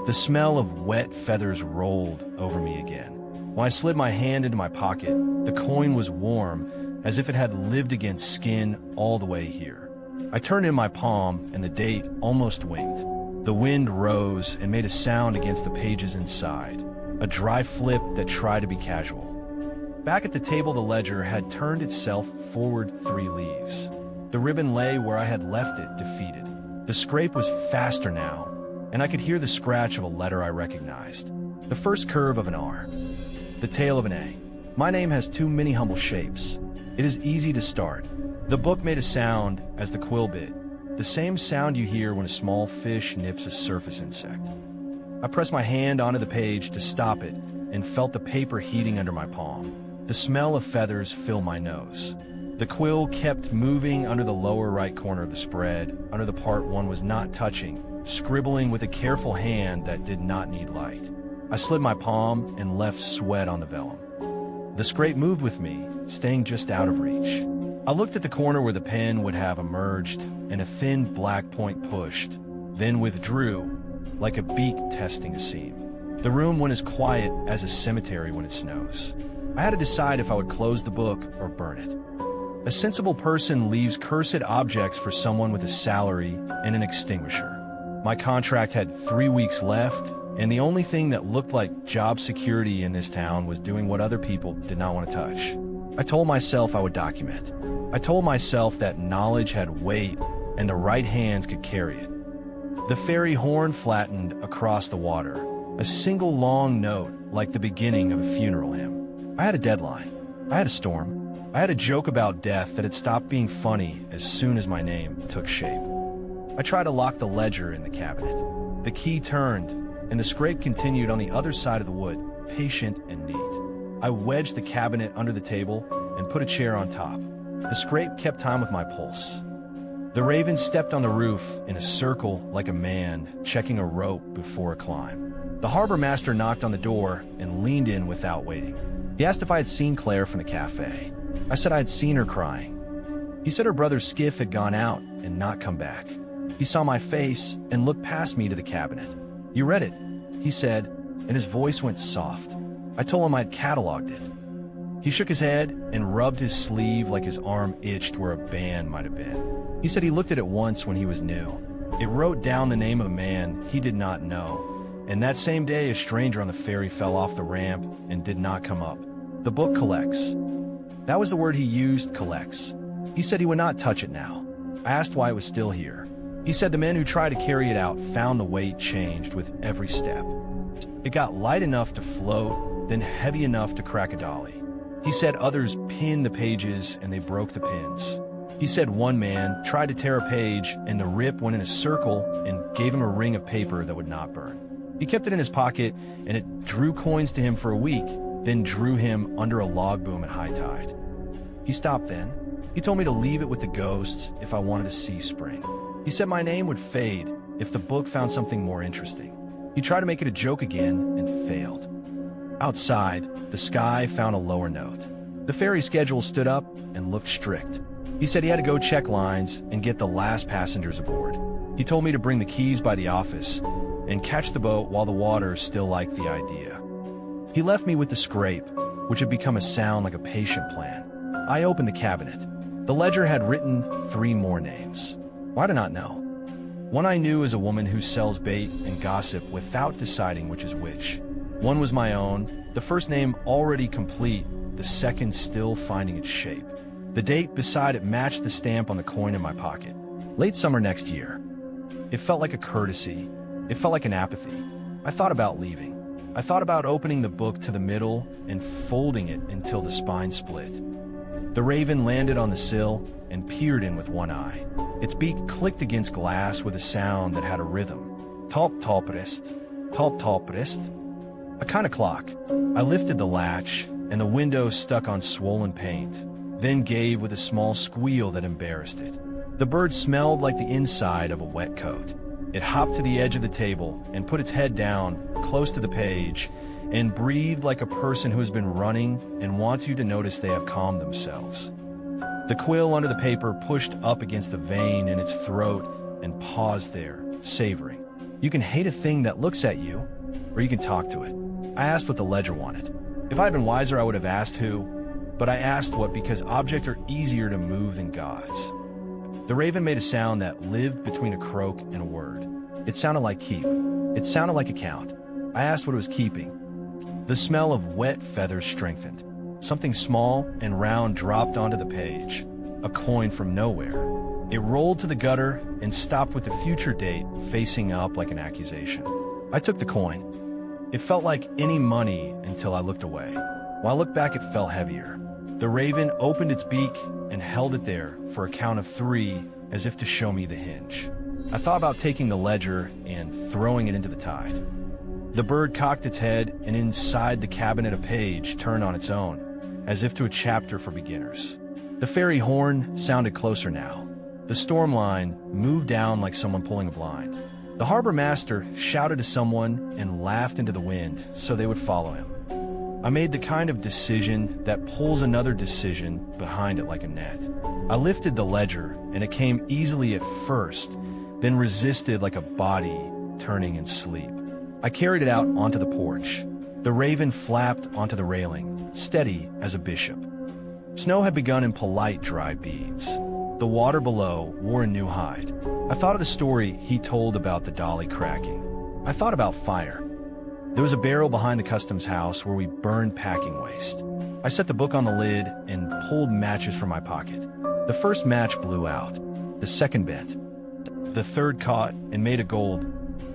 The smell of wet feathers rolled over me again. When I slid my hand into my pocket, the coin was warm, as if it had lived against skin all the way here. I turned in my palm, and the date almost winked. The wind rose and made a sound against the pages inside, a dry flip that tried to be casual. Back at the table, the ledger had turned itself forward 3 leaves. The ribbon lay where I had left it, defeated. The scrape was faster now, and I could hear the scratch of a letter I recognized. The first curve of an R. The tail of an A. My name has too many humble shapes. It is easy to start. The book made a sound as the quill bit, the same sound you hear when a small fish nips a surface insect. I pressed my hand onto the page to stop it and felt the paper heating under my palm. The smell of feathers filled my nose. The quill kept moving under the lower right corner of the spread, under the part one was not touching, scribbling with a careful hand that did not need light. I slid my palm and left sweat on the vellum. The scrape moved with me, staying just out of reach. I looked at the corner where the pen would have emerged, and a thin black point pushed, then withdrew, like a beak testing a seam. The room went as quiet as a cemetery when it snows. I had to decide if I would close the book or burn it. A sensible person leaves cursed objects for someone with a salary and an extinguisher. My contract had 3 weeks left, and the only thing that looked like job security in this town was doing what other people did not want to touch. I told myself I would document. I told myself that knowledge had weight and the right hands could carry it. The ferry horn flattened across the water, a single long note like the beginning of a funeral hymn. I had a deadline. I had a storm. I had a joke about death that had stopped being funny as soon as my name took shape. I tried to lock the ledger in the cabinet. The key turned, and the scrape continued on the other side of the wood, patient and neat. I wedged the cabinet under the table and put a chair on top. The scrape kept time with my pulse. The raven stepped on the roof in a circle like a man checking a rope before a climb. The harbor master knocked on the door and leaned in without waiting. He asked if I had seen Claire from the cafe. I said I had seen her crying. He said her brother's skiff had gone out and not come back. He saw my face and looked past me to the cabinet. "You read it," he said, and his voice went soft. I told him I'd cataloged it. He shook his head and rubbed his sleeve like his arm itched where a band might have been. He said he looked at it once when he was new. It wrote down the name of a man he did not know, and that same day a stranger on the ferry fell off the ramp and did not come up. The book collects. That was the word he used, collects. He said he would not touch it now. I asked why it was still here. He said the men who tried to carry it out found the weight changed with every step. It got light enough to float, then heavy enough to crack a dolly. He said others pinned the pages and they broke the pins. He said one man tried to tear a page and the rip went in a circle and gave him a ring of paper that would not burn. He kept it in his pocket and it drew coins to him for a week, then drew him under a log boom at high tide. He stopped then. He told me to leave it with the ghosts if I wanted to see spring. He said my name would fade if the book found something more interesting. He tried to make it a joke again and failed. Outside, the sky found a lower note. The ferry schedule stood up and looked strict. He said he had to go check lines and get the last passengers aboard. He told me to bring the keys by the office and catch the boat while the water still liked the idea. He left me with the scrape, which had become a sound like a patient plan. I opened the cabinet. The ledger had written 3 more names. Why did I not know? One I knew as a woman who sells bait and gossip without deciding which is which. One was my own, the first name already complete, the second still finding its shape. The date beside it matched the stamp on the coin in my pocket. Late summer next year. It felt like a courtesy. It felt like an apathy. I thought about leaving. I thought about opening the book to the middle and folding it until the spine split. The raven landed on the sill and peered in with one eye. Its beak clicked against glass with a sound that had a rhythm. Talp talprist, talp talprist. A kind of clock. I lifted the latch, and the window stuck on swollen paint, then gave with a small squeal that embarrassed it. The bird smelled like the inside of a wet coat. It hopped to the edge of the table and put its head down, close to the page, and breathed like a person who has been running and wants you to notice they have calmed themselves. The quill under the paper pushed up against the vein in its throat and paused there, savoring. You can hate a thing that looks at you, or you can talk to it. I asked what the ledger wanted. If I had been wiser, I would have asked who, but I asked what because objects are easier to move than gods. The raven made a sound that lived between a croak and a word. It sounded like keep. It sounded like account. I asked what it was keeping. The smell of wet feathers strengthened. Something small and round dropped onto the page, a coin from nowhere. It rolled to the gutter and stopped with the future date facing up like an accusation. I took the coin. It felt like any money until I looked away. When I looked back, it felt heavier. The raven opened its beak and held it there for a count of 3 as if to show me the hinge. I thought about taking the ledger and throwing it into the tide. The bird cocked its head, and inside the cabinet a page turned on its own, as if to a chapter for beginners. The ferry horn sounded closer now. The storm line moved down like someone pulling a blind. The harbor master shouted to someone and laughed into the wind so they would follow him. I made the kind of decision that pulls another decision behind it like a net. I lifted the ledger, and it came easily at first, then resisted like a body turning in sleep. I carried it out onto the porch. The raven flapped onto the railing, steady as a bishop. Snow had begun in polite dry beads. The water below wore a new hide. I thought of the story he told about the dolly cracking. I thought about fire. There was a barrel behind the customs house where we burned packing waste. I set the book on the lid and pulled matches from my pocket. The first match blew out. The second bent. The third caught and made a gold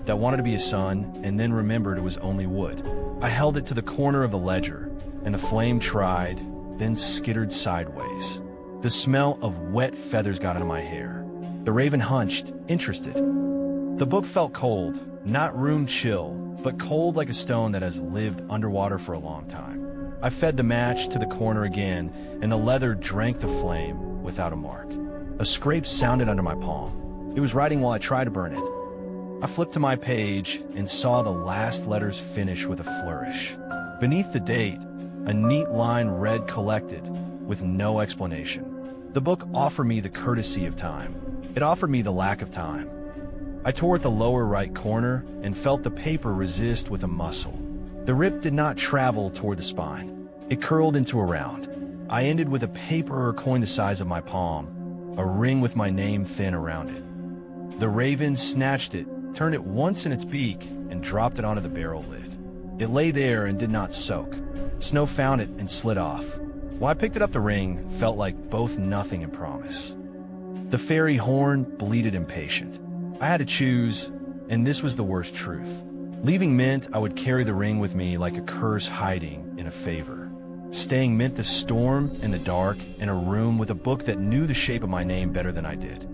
that wanted to be a sun and then remembered it was only wood. I held it to the corner of the ledger, and the flame tried, then skittered sideways. The smell of wet feathers got into my hair. The raven hunched, interested. The book felt cold, not room chill, but cold like a stone that has lived underwater for a long time. I fed the match to the corner again, and the leather drank the flame without a mark. A scrape sounded under my palm. It was writing while I tried to burn it. I flipped to my page and saw the last letters finish with a flourish. Beneath the date, a neat line read collected, with no explanation. The book offered me the courtesy of time. It offered me the lack of time. I tore at the lower right corner and felt the paper resist with a muscle. The rip did not travel toward the spine. It curled into a round. I ended with a paper or coin the size of my palm, a ring with my name thin around it. The raven snatched it, turned it once in its beak, and dropped it onto the barrel lid. It lay there and did not soak. Snow found it and slid off. When I picked it up, the ring felt like both nothing and promise. The fairy horn bleated impatient. I had to choose, and this was the worst truth. Leaving meant I would carry the ring with me like a curse hiding in a favor. Staying meant the storm and the dark in a room with a book that knew the shape of my name better than I did.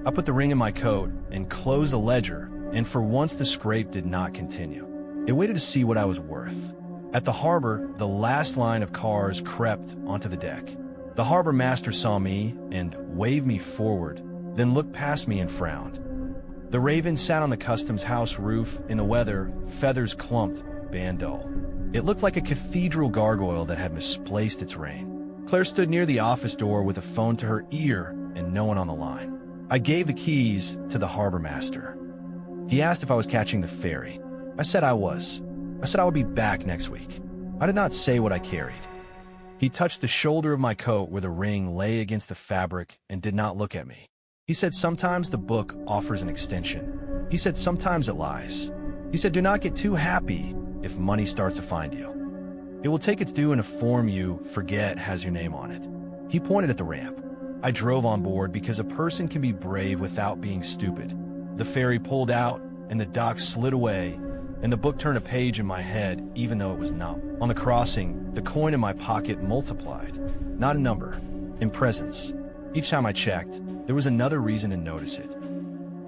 I put the ring in my coat and closed the ledger, and for once the scrape did not continue. It waited to see what I was worth. At the harbor, the last line of cars crept onto the deck. The harbor master saw me and waved me forward, then looked past me and frowned. The raven sat on the customs house roof in the weather, feathers clumped, band dull. It looked like a cathedral gargoyle that had misplaced its reign. Claire stood near the office door with a phone to her ear and no one on the line. I gave the keys to the harbor master. He asked if I was catching the ferry. I said I was. I said I would be back next week. I did not say what I carried. He touched the shoulder of my coat where the ring lay against the fabric and did not look at me. He said sometimes the book offers an extension. He said sometimes it lies. He said do not get too happy if money starts to find you. It will take its due in a form you forget has your name on it. He pointed at the ramp. I drove on board because a person can be brave without being stupid. The ferry pulled out and the dock slid away, and the book turned a page in my head even though it was not. On the crossing, the coin in my pocket multiplied. Not a number, in presence. Each time I checked, there was another reason to notice it.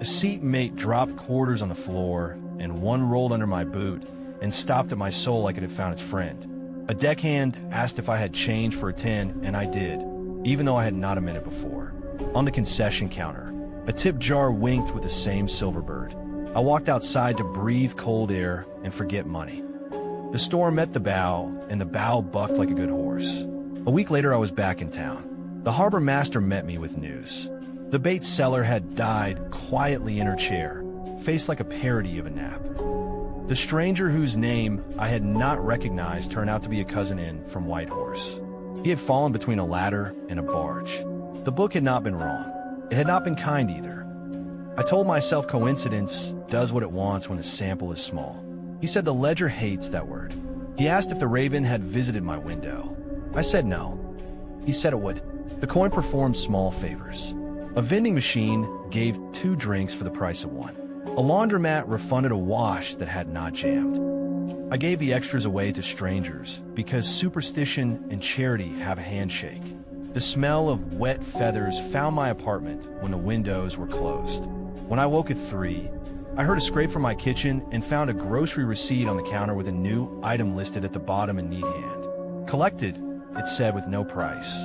A seatmate dropped quarters on the floor, and one rolled under my boot and stopped at my sole like it had found its friend. A deckhand asked if I had change for a 10, and I did, even though I had not a minute before. On the concession counter, a tip jar winked with the same silver bird. I walked outside to breathe cold air and forget money. The storm met the bow, and the bow bucked like a good horse. A week later, I was back in town. The harbor master met me with news. The bait seller had died quietly in her chair, faced like a parody of a nap. The stranger whose name I had not recognized turned out to be a cousin in from Whitehorse. He had fallen between a ladder and a barge. The book had not been wrong. It had not been kind either. I told myself coincidence does what it wants when the sample is small. He said the ledger hates that word. He asked if the raven had visited my window. I said no. He said it would. The coin performed small favors. A vending machine gave 2 drinks for the price of 1. A laundromat refunded a wash that had not jammed. I gave the extras away to strangers because superstition and charity have a handshake. The smell of wet feathers found my apartment when the windows were closed. When I woke at 3, I heard a scrape from my kitchen and found a grocery receipt on the counter with a new item listed at the bottom in neat hand. Collected, it said, with no price.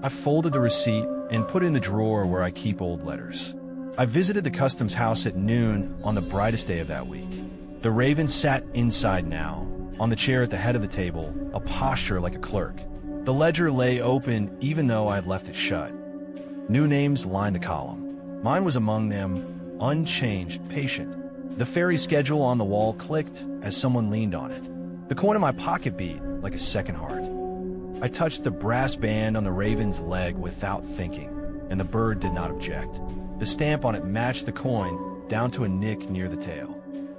I folded the receipt and put it in the drawer where I keep old letters. I visited the customs house at noon on the brightest day of that week. The raven sat inside now, on the chair at the head of the table, a posture like a clerk. The ledger lay open even though I had left it shut. New names lined the column. Mine was among them, unchanged, patient. The ferry schedule on the wall clicked as someone leaned on it. The coin in my pocket beat like a second heart. I touched the brass band on the raven's leg without thinking, and the bird did not object. The stamp on it matched the coin down to a nick near the tail.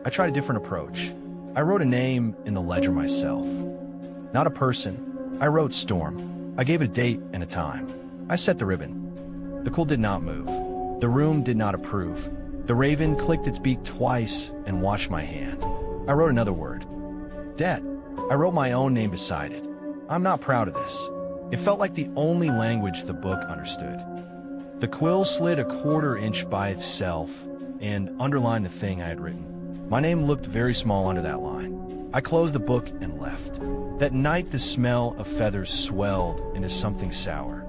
I tried a different approach. I wrote a name in the ledger myself. Not a person, I wrote storm. I gave it a date and a time. I set the ribbon. The quill did not move. The room did not approve. The raven clicked its beak twice and watched my hand. I wrote another word. Debt. I wrote my own name beside it. I'm not proud of this. It felt like the only language the book understood. The quill slid a quarter-inch by itself and underlined the thing I had written. My name looked very small under that line. I closed the book and left. That night, the smell of feathers swelled into something sour.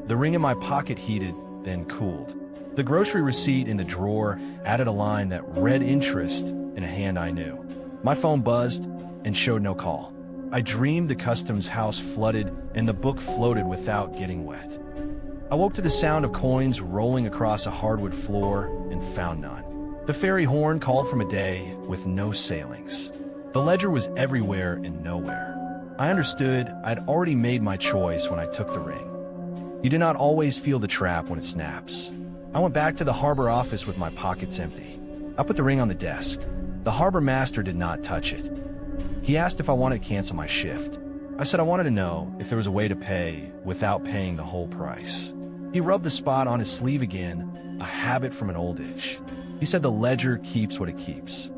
The ring in my pocket heated, then cooled. The grocery receipt in the drawer added a line that read interest in a hand I knew. My phone buzzed and showed no call. I dreamed the customs house flooded and the book floated without getting wet. I woke to the sound of coins rolling across a hardwood floor and found none. The ferry horn called from a day with no sailings. The ledger was everywhere and nowhere. I understood I'd already made my choice when I took the ring. You do not always feel the trap when it snaps. I went back to the harbor office with my pockets empty. I put the ring on the desk. The harbor master did not touch it. He asked if I wanted to cancel my shift. I said I wanted to know if there was a way to pay without paying the whole price. He rubbed the spot on his sleeve again, a habit from an old age. He said the ledger keeps what it keeps.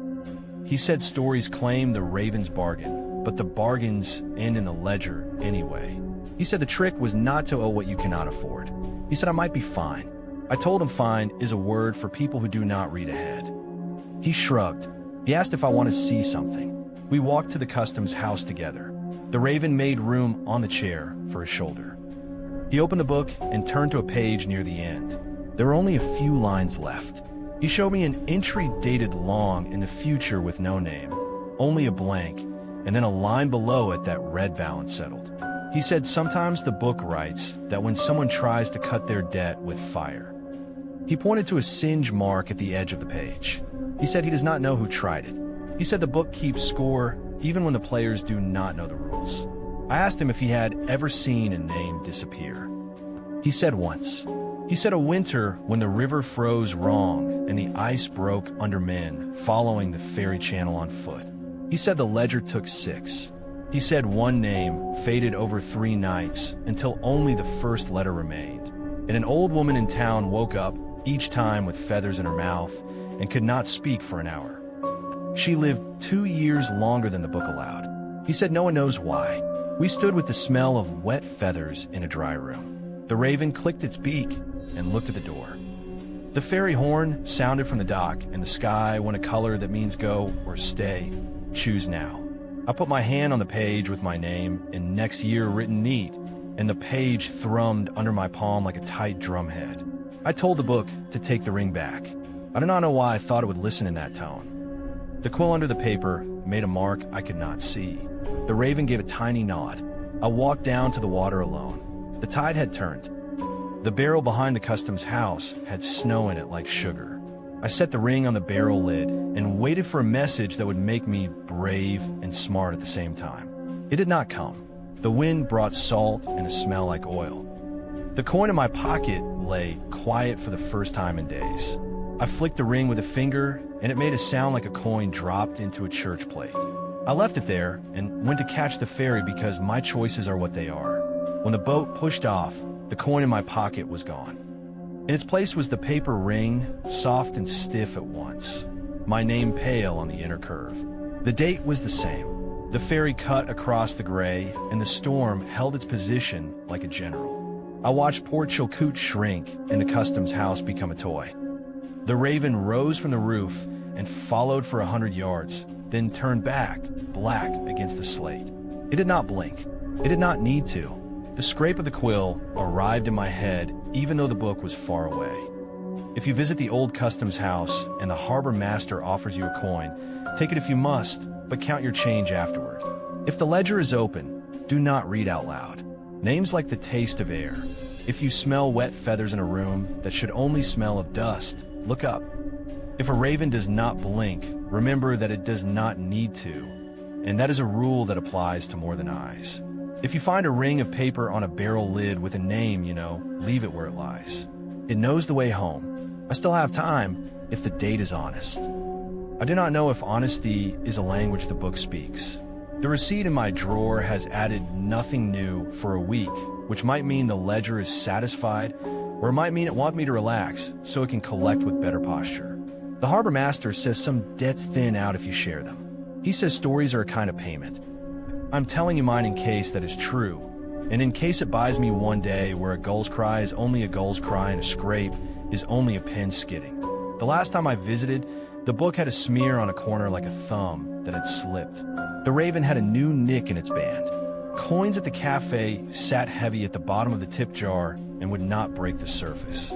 He said stories claim the raven's bargain, but the bargains end in the ledger anyway. He said the trick was not to owe what you cannot afford. He said I might be fine. I told him fine is a word for people who do not read ahead. He shrugged. He asked if I want to see something. We walked to the customs house together. The raven made room on the chair for his shoulder. He opened the book and turned to a page near the end. There were only a few lines left. He showed me an entry dated long in the future with no name, only a blank, and then a line below it that read balance settled. He said sometimes the book writes that when someone tries to cut their debt with fire. He pointed to a singe mark at the edge of the page. He said he does not know who tried it. He said the book keeps score even when the players do not know the rules. I asked him if he had ever seen a name disappear. He said once. He said a winter when the river froze wrong and the ice broke under men following the ferry channel on foot. He said the ledger took 6. He said one name faded over 3 nights until only the first letter remained. And an old woman in town woke up each time with feathers in her mouth and could not speak for an hour. She lived 2 years longer than the book allowed. He said no one knows why. We stood with the smell of wet feathers in a dry room. The raven clicked its beak and looked at the door. The ferry horn sounded from the dock, and the sky went a color that means go or stay. Choose now. I put my hand on the page with my name and next year written neat, and the page thrummed under my palm like a tight drumhead. I told the book to take the ring back. I do not know why I thought it would listen in that tone. The quill under the paper made a mark I could not see. The raven gave a tiny nod. I walked down to the water alone. The tide had turned. The barrel behind the customs house had snow in it like sugar. I set the ring on the barrel lid and waited for a message that would make me brave and smart at the same time. It did not come. The wind brought salt and a smell like oil. The coin in my pocket lay quiet for the first time in days. I flicked the ring with a finger, and it made a sound like a coin dropped into a church plate. I left it there and went to catch the ferry because my choices are what they are. When the boat pushed off, the coin in my pocket was gone. In its place was the paper ring, soft and stiff at once, my name pale on the inner curve. The date was the same. The ferry cut across the gray, and the storm held its position like a general. I watched poor Chilkoot shrink and the customs house become a toy. The raven rose from the roof and followed for 100 yards, then turned back, black against the slate. It did not blink. It did not need to. The scrape of the quill arrived in my head even though the book was far away. If you visit the old customs house and the harbor master offers you a coin, take it if you must, but count your change afterward. If the ledger is open, do not read out loud. Names like the taste of air. If you smell wet feathers in a room that should only smell of dust, look up. If a raven does not blink, remember that it does not need to, and that is a rule that applies to more than eyes. If you find a ring of paper on a barrel lid with a name, leave it where it lies. It knows the way home. I still have time if the date is honest. I do not know if honesty is a language the book speaks. The receipt in my drawer has added nothing new for a week, which might mean the ledger is satisfied, or it might mean it wants me to relax so it can collect with better posture. The harbor master says some debts thin out if you share them. He says stories are a kind of payment. I'm telling you mine in case that is true, and in case it buys me one day where a gull's cry is only a gull's cry and a scrape is only a pen skidding. The last time I visited, the book had a smear on a corner like a thumb that had slipped. The Raven had a new nick in its band. Coins at the cafe sat heavy at the bottom of the tip jar and would not break the surface.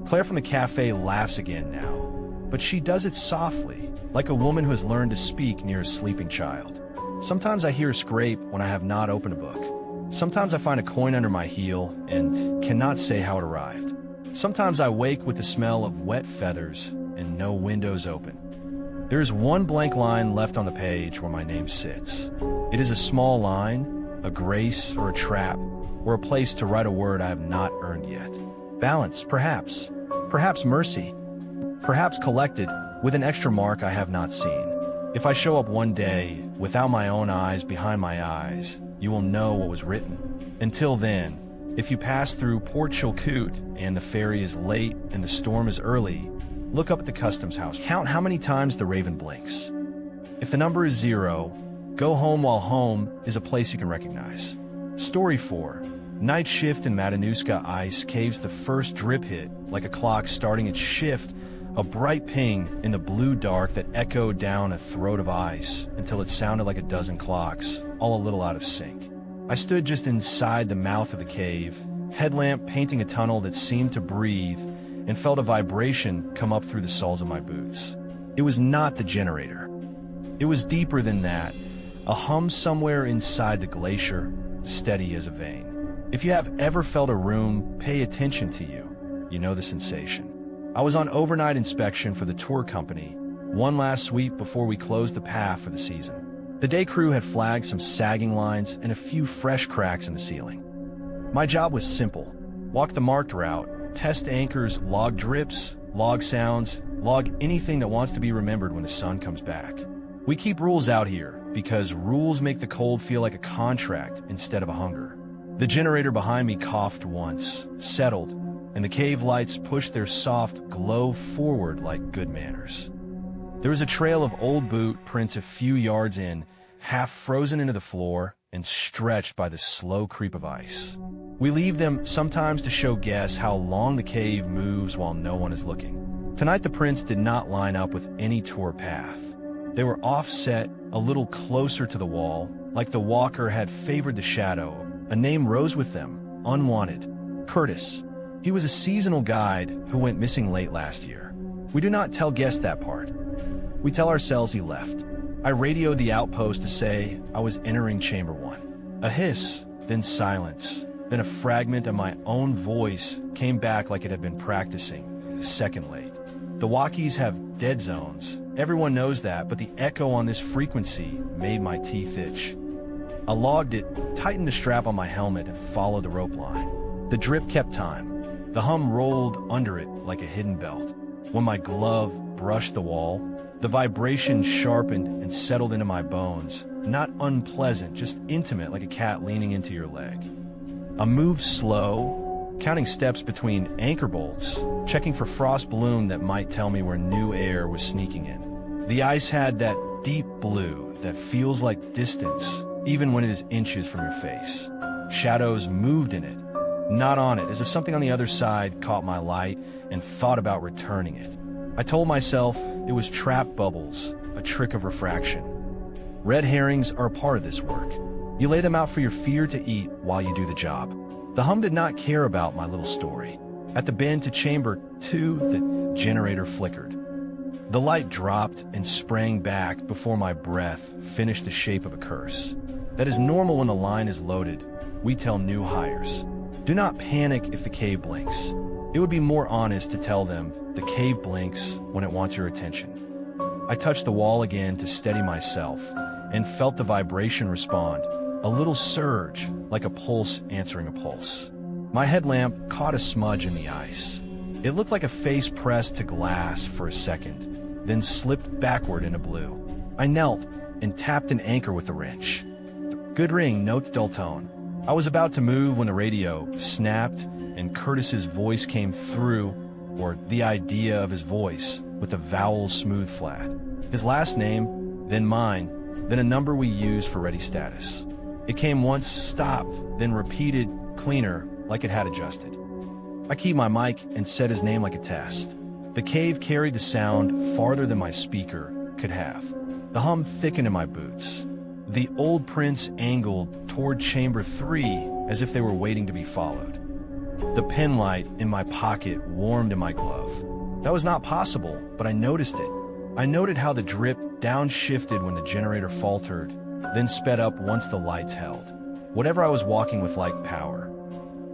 Claire from the cafe laughs again now, but she does it softly, like a woman who has learned to speak near a sleeping child. Sometimes I hear a scrape when I have not opened a book. Sometimes I find a coin under my heel and cannot say how it arrived. Sometimes I wake with the smell of wet feathers and no windows open. There is one blank line left on the page where my name sits. It is a small line, a grace or a trap, or a place to write a word I have not earned yet. Balance, perhaps. Perhaps mercy. Perhaps collected with an extra mark I have not seen. If I show up one day without my own eyes behind my eyes, you will know what was written. Until then, if you pass through Port Chilkoot and the ferry is late and the storm is early, look up at the customs house. Count how many times the Raven blinks. If the number is 0, go home while home is a place you can recognize. Story 4. Night shift in Matanuska ice caves. The first drip hit, like a clock starting its shift, a bright ping in the blue dark that echoed down a throat of ice until it sounded like a dozen clocks, all a little out of sync. I stood just inside the mouth of the cave, headlamp painting a tunnel that seemed to breathe, and felt a vibration come up through the soles of my boots. It was not the generator. It was deeper than that, a hum somewhere inside the glacier, steady as a vein. If you have ever felt a room pay attention to you, you know the sensation. I was on overnight inspection for the tour company, one last sweep before we closed the path for the season. The day crew had flagged some sagging lines and a few fresh cracks in the ceiling. My job was simple. Walk the marked route, test anchors, log drips, log sounds, log anything that wants to be remembered when the sun comes back. We keep rules out here because rules make the cold feel like a contract instead of a hunger. The generator behind me coughed once, settled, and the cave lights pushed their soft glow forward like good manners. There was a trail of old boot prints a few yards in, half frozen into the floor and stretched by the slow creep of ice. We leave them sometimes to show guests how long the cave moves while no one is looking. Tonight the prints did not line up with any tour path. They were offset a little closer to the wall, like the walker had favored the shadow. A name rose with them, unwanted. Curtis. He was a seasonal guide who went missing late last year. We do not tell guests that part. We tell ourselves he left. I radioed the outpost to say I was entering Chamber 1. A hiss, then silence. Then a fragment of my own voice came back like it had been practicing, a second late. The walkies have dead zones. Everyone knows that, but the echo on this frequency made my teeth itch. I logged it, tightened the strap on my helmet, and followed the rope line. The drip kept time. The hum rolled under it like a hidden belt. When my glove brushed the wall, the vibration sharpened and settled into my bones. Not unpleasant, just intimate, like a cat leaning into your leg. I moved slow, counting steps between anchor bolts, checking for frost bloom that might tell me where new air was sneaking in. The ice had that deep blue that feels like distance, even when it is inches from your face. Shadows moved in it, not on it, as if something on the other side caught my light and thought about returning it. I told myself it was trap bubbles, a trick of refraction. Red herrings are a part of this work. You lay them out for your fear to eat while you do the job. The hum did not care about my little story. At the bend to Chamber 2, the generator flickered. The light dropped and sprang back before my breath finished the shape of a curse. That is normal when the line is loaded. We tell new hires. Do not panic if the cave blinks. It would be more honest to tell them the cave blinks when it wants your attention. I touched the wall again to steady myself and felt the vibration respond, a little surge, like a pulse answering a pulse. My headlamp caught a smudge in the ice. It looked like a face pressed to glass for a second, then slipped backward into blue. I knelt, and tapped an anchor with a wrench. Good ring, note Dalton. I was about to move when the radio snapped and Curtis's voice came through, or the idea of his voice, with a vowel smooth flat. His last name, then mine, then a number we use for ready status. It came once, stopped, then repeated, cleaner, like it had adjusted. I keyed my mic and said his name like a test. The cave carried the sound farther than my speaker could have. The hum thickened in my boots. The old prince angled toward chamber 3 as if they were waiting to be followed. The pen light in my pocket warmed in my glove. That was not possible, but I noticed it. I noted how the drip downshifted when the generator faltered, then sped up once the lights held. Whatever I was walking with like power.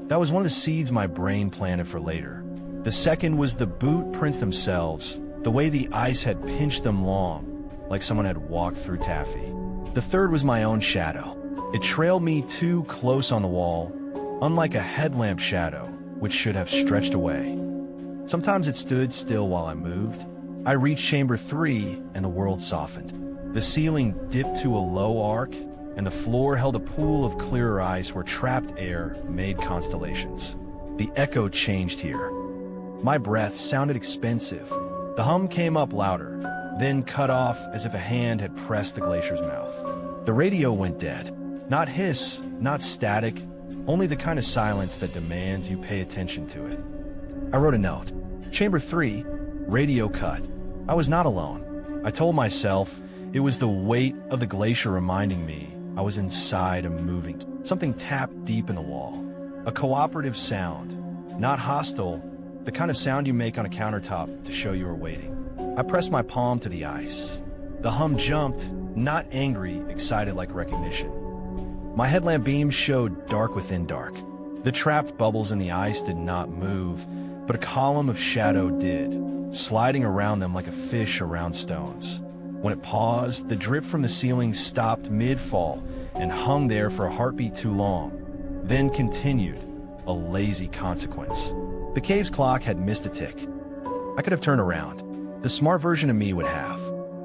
That was one of the seeds my brain planted for later. The second was the boot prints themselves, the way the ice had pinched them long, like someone had walked through taffy. The third was my own shadow. It trailed me too close on the wall, unlike a headlamp shadow, which should have stretched away. Sometimes it stood still while I moved. I reached chamber 3 and the world softened. The ceiling dipped to a low arc, and the floor held a pool of clearer ice where trapped air made constellations. The echo changed here. My breath sounded expensive. The hum came up louder, then cut off as if a hand had pressed the glacier's mouth. The radio went dead. Not hiss, not static, only the kind of silence that demands you pay attention to it. I wrote a note. Chamber 3, radio cut. I was not alone. I told myself it was the weight of the glacier reminding me I was inside a moving. Something tapped deep in the wall. A cooperative sound. Not hostile, the kind of sound you make on a countertop to show you are waiting. I pressed my palm to the ice. The hum jumped, not angry, excited like recognition. My headlamp beam showed dark within dark. The trapped bubbles in the ice did not move, but a column of shadow did, sliding around them like a fish around stones. When it paused, the drip from the ceiling stopped mid-fall and hung there for a heartbeat too long, then continued, a lazy consequence. The cave's clock had missed a tick. I could have turned around. The smart version of me would have.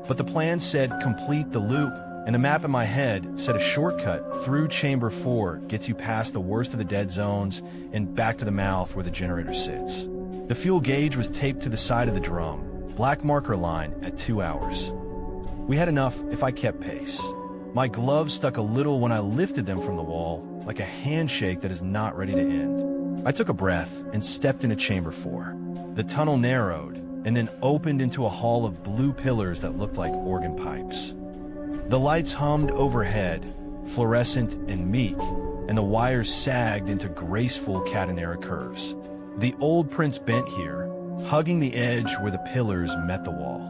But the plan said complete the loop, and the map in my head said a shortcut through chamber 4 gets you past the worst of the dead zones and back to the mouth where the generator sits. The fuel gauge was taped to the side of the drum, black marker line at 2 hours. We had enough if I kept pace. My gloves stuck a little when I lifted them from the wall, like a handshake that is not ready to end. I took a breath and stepped into chamber 4. The tunnel narrowed and then opened into a hall of blue pillars that looked like organ pipes. The lights hummed overhead, fluorescent and meek, and the wires sagged into graceful catenary curves. The old prince bent here, hugging the edge where the pillars met the wall.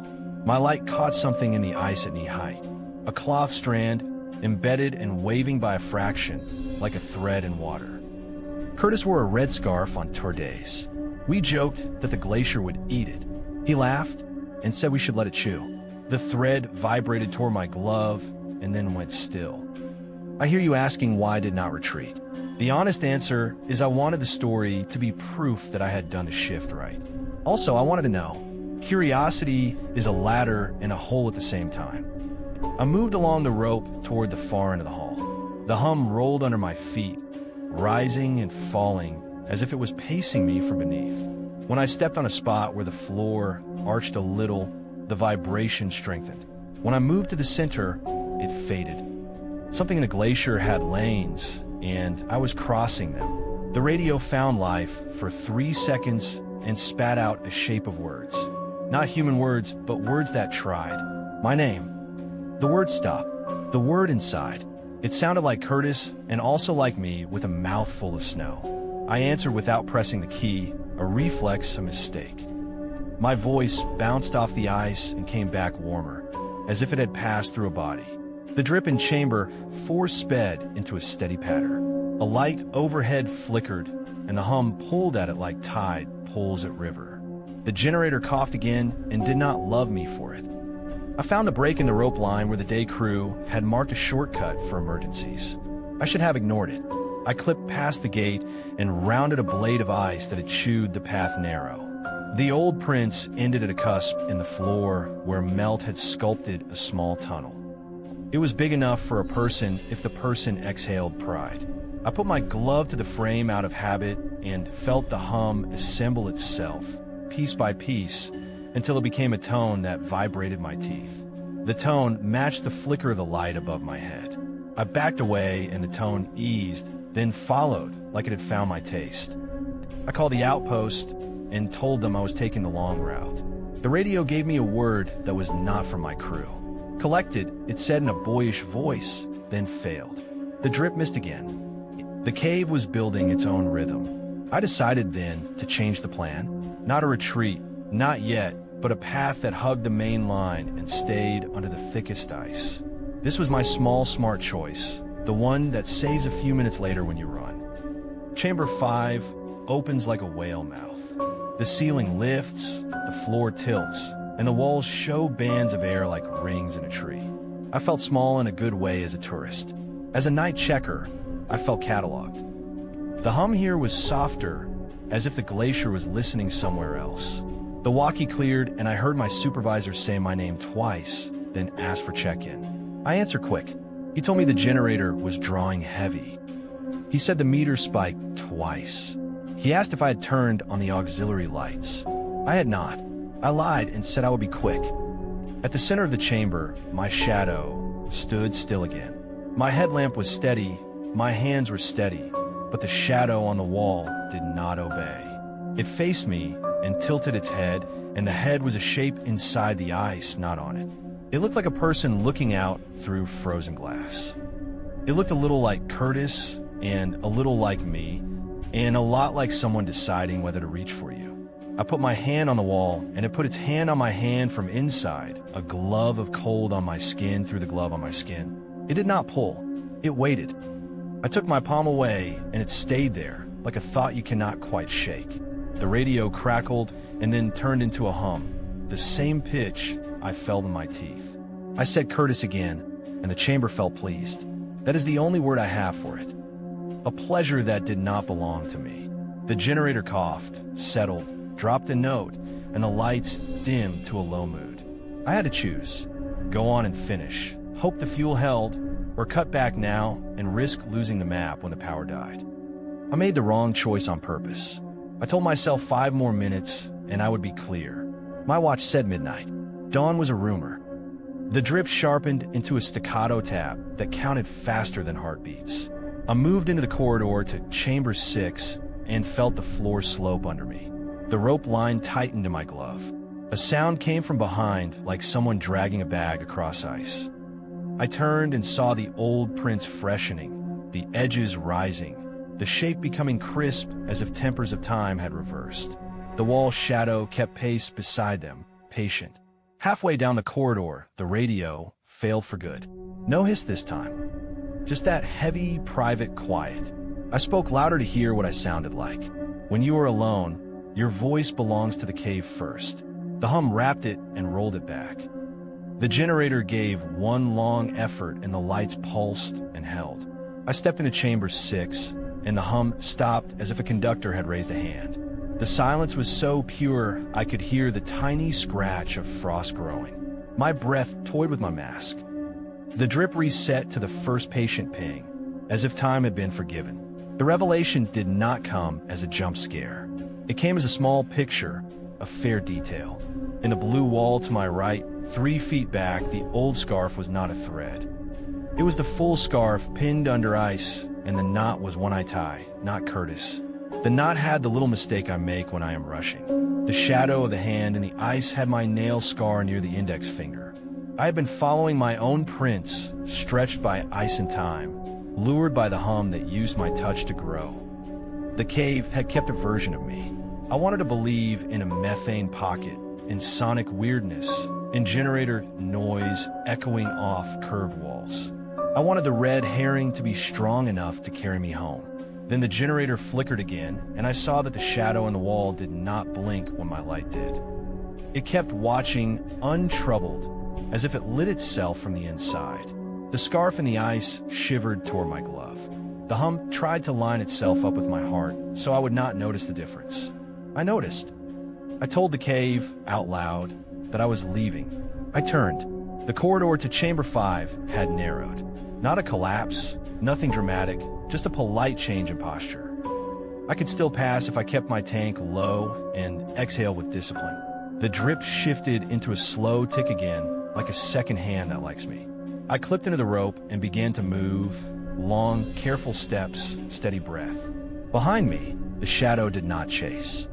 My light caught something in the ice at knee height, a cloth strand, embedded and waving by a fraction, like a thread in water. Curtis wore a red scarf on tour days. We joked that the glacier would eat it. He laughed and said we should let it chew. The thread vibrated toward my glove and then went still. I hear you asking why I did not retreat. The honest answer is I wanted the story to be proof that I had done the shift right. Also, I wanted to know. Curiosity is a ladder and a hole at the same time. I moved along the rope toward the far end of the hall. The hum rolled under my feet, rising and falling as if it was pacing me from beneath. When I stepped on a spot where the floor arched a little, the vibration strengthened. When I moved to the center, it faded. Something in the glacier had lanes, and I was crossing them. The radio found life for 3 seconds and spat out a shape of words. Not human words, but words that tried. My name. The word stopped. The word inside. It sounded like Curtis and also like me with a mouthful of snow. I answered without pressing the key, a reflex, a mistake. My voice bounced off the ice and came back warmer, as if it had passed through a body. The drip in chamber 4 sped into a steady patter. A light overhead flickered, and the hum pulled at it like tide pulls at river. The generator coughed again and did not love me for it. I found the break in the rope line where the day crew had marked a shortcut for emergencies. I should have ignored it. I clipped past the gate and rounded a blade of ice that had chewed the path narrow. The old prince ended at a cusp in the floor where melt had sculpted a small tunnel. It was big enough for a person if the person exhaled pride. I put my glove to the frame out of habit and felt the hum assemble itself, piece by piece, until it became a tone that vibrated my teeth. The tone matched the flicker of the light above my head. I backed away and the tone eased, then followed like it had found my taste. I called the outpost and told them I was taking the long route. The radio gave me a word that was not from my crew. Collected, it said in a boyish voice, then failed. The drip missed again. The cave was building its own rhythm. I decided then to change the plan. Not a retreat, not yet, but a path that hugged the main line and stayed under the thickest ice. This was my small, smart choice, the one that saves a few minutes later when you run. Chamber 5 opens like a whale mouth. The ceiling lifts, the floor tilts, and the walls show bands of air like rings in a tree. I felt small in a good way as a tourist. As a night checker, I felt cataloged. The hum here was softer, as if the glacier was listening somewhere else. The walkie cleared, and I heard my supervisor say my name twice, then ask for check-in. I answered quick. He told me the generator was drawing heavy. He said the meter spiked twice. He asked if I had turned on the auxiliary lights. I had not. I lied and said I would be quick. At the center of the chamber, my shadow stood still again. My headlamp was steady, my hands were steady, but the shadow on the wall did not obey. It faced me and tilted its head, and the head was a shape inside the ice, not on it. It looked like a person looking out through frozen glass. It looked a little like Curtis and a little like me, and a lot like someone deciding whether to reach for you. I put my hand on the wall, and it put its hand on my hand from inside, a glove of cold on my skin through the glove on my skin. It did not pull. It waited. I took my palm away, and it stayed there, like a thought you cannot quite shake. The radio crackled and then turned into a hum, the same pitch I felt in my teeth. I said Curtis again, and the chamber felt pleased. That is the only word I have for it. A pleasure that did not belong to me. The generator coughed, settled, dropped a note, and the lights dimmed to a low mood. I had to choose. Go on and finish, hope the fuel held, or cut back now and risk losing the map when the power died. I made the wrong choice on purpose. I told myself 5 more minutes and I would be clear. My watch said midnight. Dawn was a rumor. The drip sharpened into a staccato tap that counted faster than heartbeats. I moved into the corridor to chamber 6 and felt the floor slope under me. The rope line tightened in my glove. A sound came from behind like someone dragging a bag across ice. I turned and saw the old prints freshening, the edges rising, the shape becoming crisp as if tempers of time had reversed. The wall shadow kept pace beside them, patient. Halfway down the corridor, the radio failed for good. No hiss this time. Just that heavy, private quiet. I spoke louder to hear what I sounded like. When you are alone, your voice belongs to the cave first. The hum wrapped it and rolled it back. The generator gave one long effort and the lights pulsed and held. I stepped into chamber 6, and the hum stopped as if a conductor had raised a hand. The silence was so pure I could hear the tiny scratch of frost growing. My breath toyed with my mask. The drip reset to the first patient ping, as if time had been forgiven. The revelation did not come as a jump scare. It came as a small picture, a fair detail. In the blue wall to my right, 3 feet back, the old scarf was not a thread. It was the full scarf pinned under ice, and the knot was one I tie, not Curtis. The knot had the little mistake I make when I am rushing. The shadow of the hand in the ice had my nail scar near the index finger. I had been following my own prints, stretched by ice and time, lured by the hum that used my touch to grow. The cave had kept a version of me. I wanted to believe in a methane pocket, in sonic weirdness, in generator noise echoing off curved walls. I wanted the red herring to be strong enough to carry me home. Then the generator flickered again, and I saw that the shadow on the wall did not blink when my light did. It kept watching, untroubled, as if it lit itself from the inside. The scarf in the ice shivered toward my glove. The hum tried to line itself up with my heart, so I would not notice the difference. I noticed. I told the cave, out loud, that I was leaving. I turned. The corridor to Chamber 5 had narrowed. Not a collapse, nothing dramatic, just a polite change in posture. I could still pass if I kept my tank low and exhale with discipline. The drip shifted into a slow tick again, like a second hand that likes me. I clipped into the rope and began to move, long, careful steps, steady breath. Behind me, the shadow did not chase.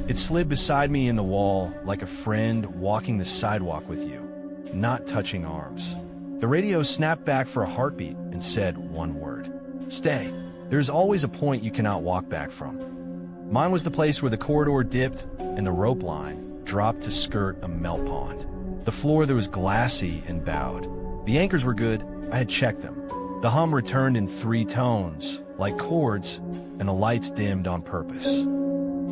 It slid beside me in the wall like a friend walking the sidewalk with you, not touching arms. The radio snapped back for a heartbeat and said one word: stay. There is always a point you cannot walk back from. Mine was the place where the corridor dipped and the rope line dropped to skirt a melt pond. The floor there was glassy and bowed. The anchors were good, I had checked them. The hum returned in 3 tones, like chords, and the lights dimmed on purpose.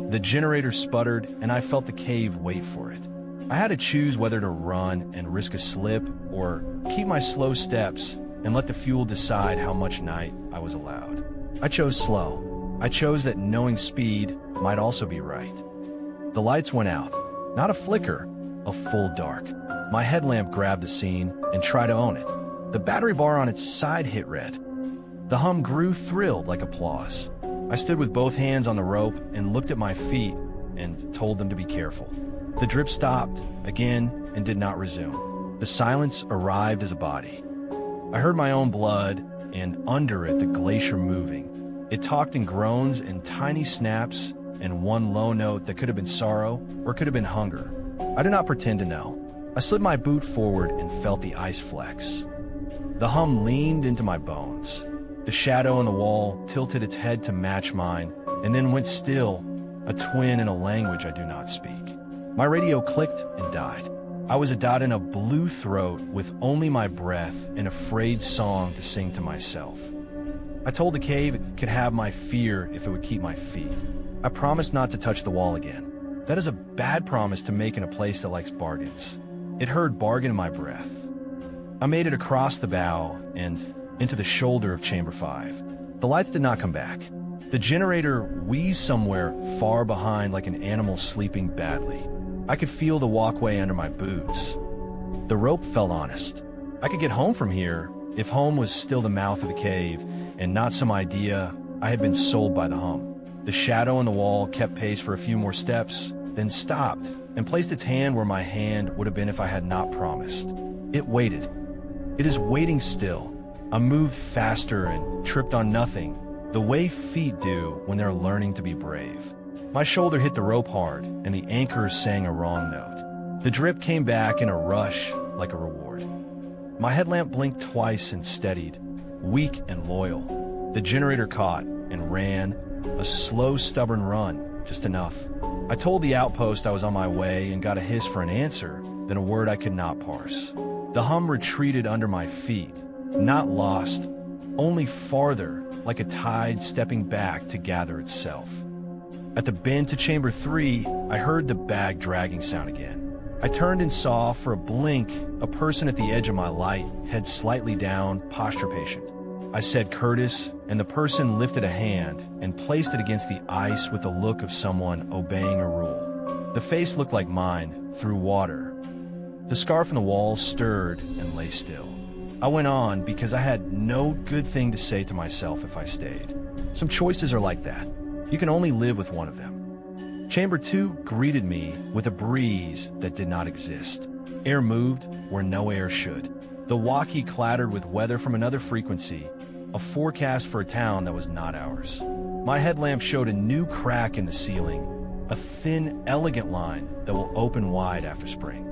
The generator sputtered, and I felt the cave wait for it. I had to choose whether to run and risk a slip, or keep my slow steps and let the fuel decide how much night I was allowed. I chose slow. I chose that knowing speed might also be right. The lights went out. Not a flicker, a full dark. My headlamp grabbed the scene and tried to own it. The battery bar on its side hit red. The hum grew, thrilled like applause. I stood with both hands on the rope and looked at my feet and told them to be careful. The drip stopped again and did not resume. The silence arrived as a body. I heard my own blood, and under it the glacier moving. It talked in groans and tiny snaps and one low note that could have been sorrow or could have been hunger. I did not pretend to know. I slid my boot forward and felt the ice flex. The hum leaned into my bones. The shadow on the wall tilted its head to match mine and then went still, a twin in a language I do not speak. My radio clicked and died. I was a dot in a blue throat with only my breath and a frayed song to sing to myself. I told the cave it could have my fear if it would keep my feet. I promised not to touch the wall again. That is a bad promise to make in a place that likes bargains. It heard bargain in my breath. I made it across the bow and into the shoulder of Chamber 5. The lights did not come back. The generator wheezed somewhere far behind like an animal sleeping badly. I could feel the walkway under my boots. The rope felt honest. I could get home from here if home was still the mouth of the cave and not some idea I had been sold by the hum. The shadow on the wall kept pace for a few more steps, then stopped and placed its hand where my hand would have been if I had not promised. It waited. It is waiting still. I moved faster and tripped on nothing, the way feet do when they're learning to be brave. My shoulder hit the rope hard, and the anchor sang a wrong note. The drip came back in a rush like a reward. My headlamp blinked twice and steadied, weak and loyal. The generator caught and ran, a slow, stubborn run, just enough. I told the outpost I was on my way and got a hiss for an answer, then a word I could not parse. The hum retreated under my feet, not lost, only farther, like a tide stepping back to gather itself. At the bend to Chamber 3, I heard the bag dragging sound again. I turned and saw, for a blink, a person at the edge of my light, head slightly down, posture patient. I said Curtis, and the person lifted a hand and placed it against the ice with the look of someone obeying a rule. The face looked like mine, through water. The scarf on the wall stirred and lay still. I went on because I had no good thing to say to myself if I stayed. Some choices are like that. You can only live with one of them. Chamber 2 greeted me with a breeze that did not exist. Air moved where no air should. The walkie clattered with weather from another frequency, a forecast for a town that was not ours. My headlamp showed a new crack in the ceiling, a thin, elegant line that will open wide after spring.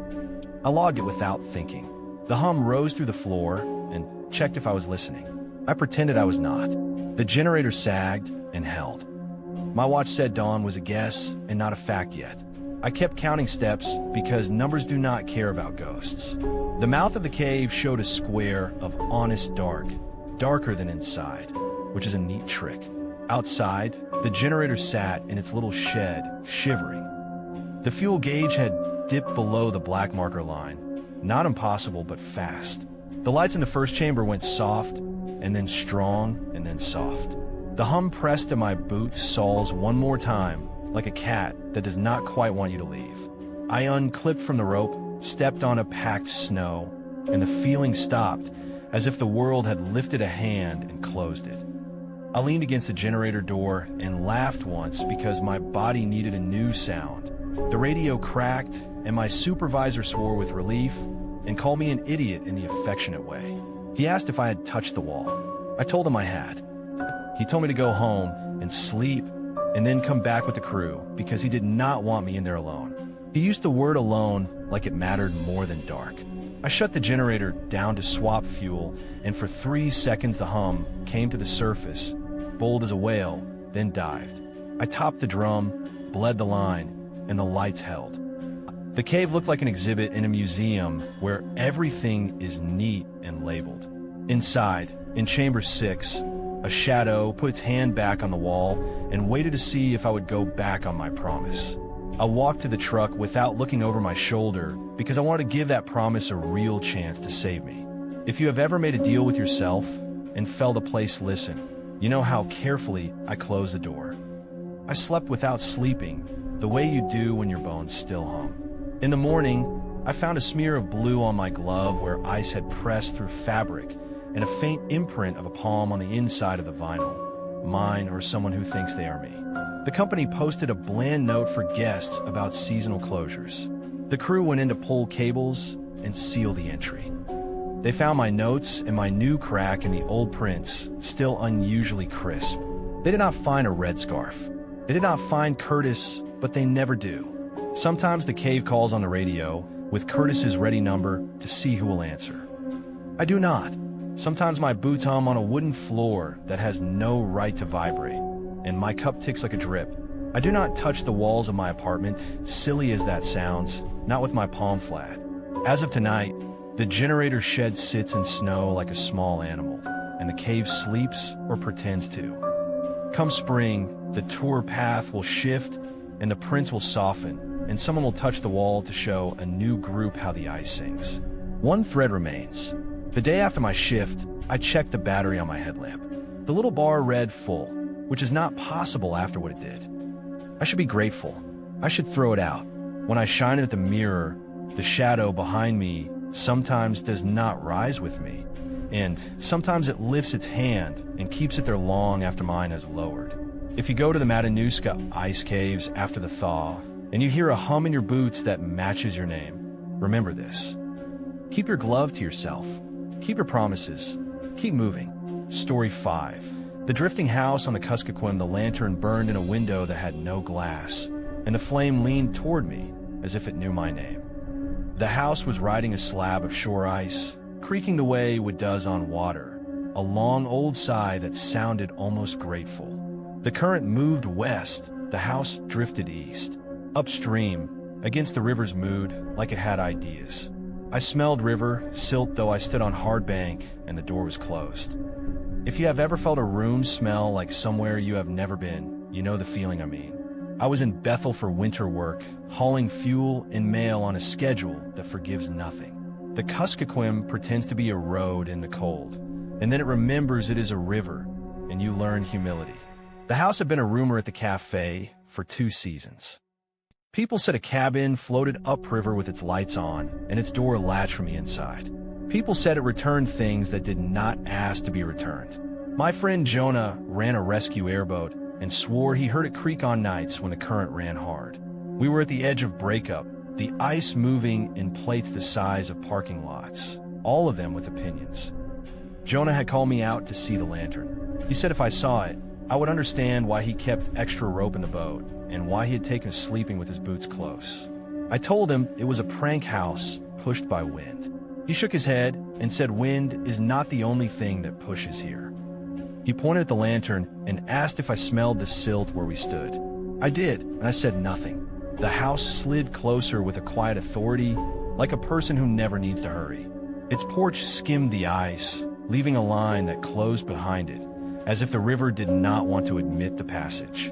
I logged it without thinking. The hum rose through the floor and checked if I was listening. I pretended I was not. The generator sagged and held. My watch said dawn was a guess and not a fact yet. I kept counting steps because numbers do not care about ghosts. The mouth of the cave showed a square of honest dark, darker than inside, which is a neat trick. Outside, the generator sat in its little shed, shivering. The fuel gauge had dipped below the black marker line. Not impossible, but fast. The lights in the first chamber went soft, and then strong, and then soft. The hum pressed at my boot soles one more time, like a cat that does not quite want you to leave. I unclipped from the rope, stepped on a packed snow, and the feeling stopped, as if the world had lifted a hand and closed it. I leaned against the generator door and laughed once because my body needed a new sound. The radio cracked, and my supervisor swore with relief and called me an idiot in the affectionate way. He asked if I had touched the wall. I told him I had. He told me to go home and sleep and then come back with the crew because he did not want me in there alone. He used the word alone like it mattered more than dark. I shut the generator down to swap fuel, and for 3 seconds the hum came to the surface, bold as a whale, then dived. I topped the drum, bled the line, and the lights held. The cave looked like an exhibit in a museum where everything is neat and labeled. Inside, in Chamber 6, a shadow put its hand back on the wall and waited to see if I would go back on my promise. I walked to the truck without looking over my shoulder because I wanted to give that promise a real chance to save me. If you have ever made a deal with yourself and felt a place listen, you know how carefully I closed the door. I slept without sleeping, the way you do when your bones still hum. In the morning, I found a smear of blue on my glove where ice had pressed through fabric and a faint imprint of a palm on the inside of the vinyl, mine or someone who thinks they are me. The company posted a bland note for guests about seasonal closures. The crew went in to pull cables and seal the entry. They found my notes and my new crack in the old prints, still unusually crisp. They did not find a red scarf. They did not find Curtis, but they never do. Sometimes the cave calls on the radio with Curtis's ready number to see who will answer. I do not. Sometimes my boots hum on a wooden floor that has no right to vibrate, and my cup ticks like a drip. I do not touch the walls of my apartment, silly as that sounds, not with my palm flat. As of tonight, the generator shed sits in snow like a small animal, and the cave sleeps or pretends to. Come spring, the tour path will shift, and the prints will soften, and someone will touch the wall to show a new group how the ice sings. One thread remains. The day after my shift, I checked the battery on my headlamp. The little bar read full, which is not possible after what it did. I should be grateful. I should throw it out. When I shine it at the mirror, the shadow behind me sometimes does not rise with me, and sometimes it lifts its hand and keeps it there long after mine has lowered. If you go to the Matanuska ice caves after the thaw, and you hear a hum in your boots that matches your name, remember this. Keep your glove to yourself. Keep your promises. Keep moving. Story 5. The drifting house on the Kuskokwim, the lantern burned in a window that had no glass, and the flame leaned toward me as if it knew my name. The house was riding a slab of shore ice, creaking the way wood does on water, a long old sigh that sounded almost grateful. The current moved west, the house drifted east, upstream, against the river's mood, like it had ideas. I smelled river, silt though I stood on hard bank and the door was closed. If you have ever felt a room smell like somewhere you have never been, you know the feeling I mean. I was in Bethel for winter work, hauling fuel and mail on a schedule that forgives nothing. The Kuskokwim pretends to be a road in the cold, and then it remembers it is a river, and you learn humility. The house had been a rumor at the cafe for 2 seasons. People said a cabin floated upriver with its lights on, and its door latched from the inside. People said it returned things that did not ask to be returned. My friend Jonah ran a rescue airboat and swore he heard it creak on nights when the current ran hard. We were at the edge of breakup, the ice moving in plates the size of parking lots, all of them with opinions. Jonah had called me out to see the lantern. He said if I saw it, I would understand why he kept extra rope in the boat and why he had taken sleeping with his boots close. I told him it was a prank house pushed by wind. He shook his head and said wind is not the only thing that pushes here. He pointed at the lantern and asked if I smelled the silt where we stood. I did, and I said nothing. The house slid closer with a quiet authority, like a person who never needs to hurry. Its porch skimmed the ice, leaving a line that closed behind it, as if the river did not want to admit the passage.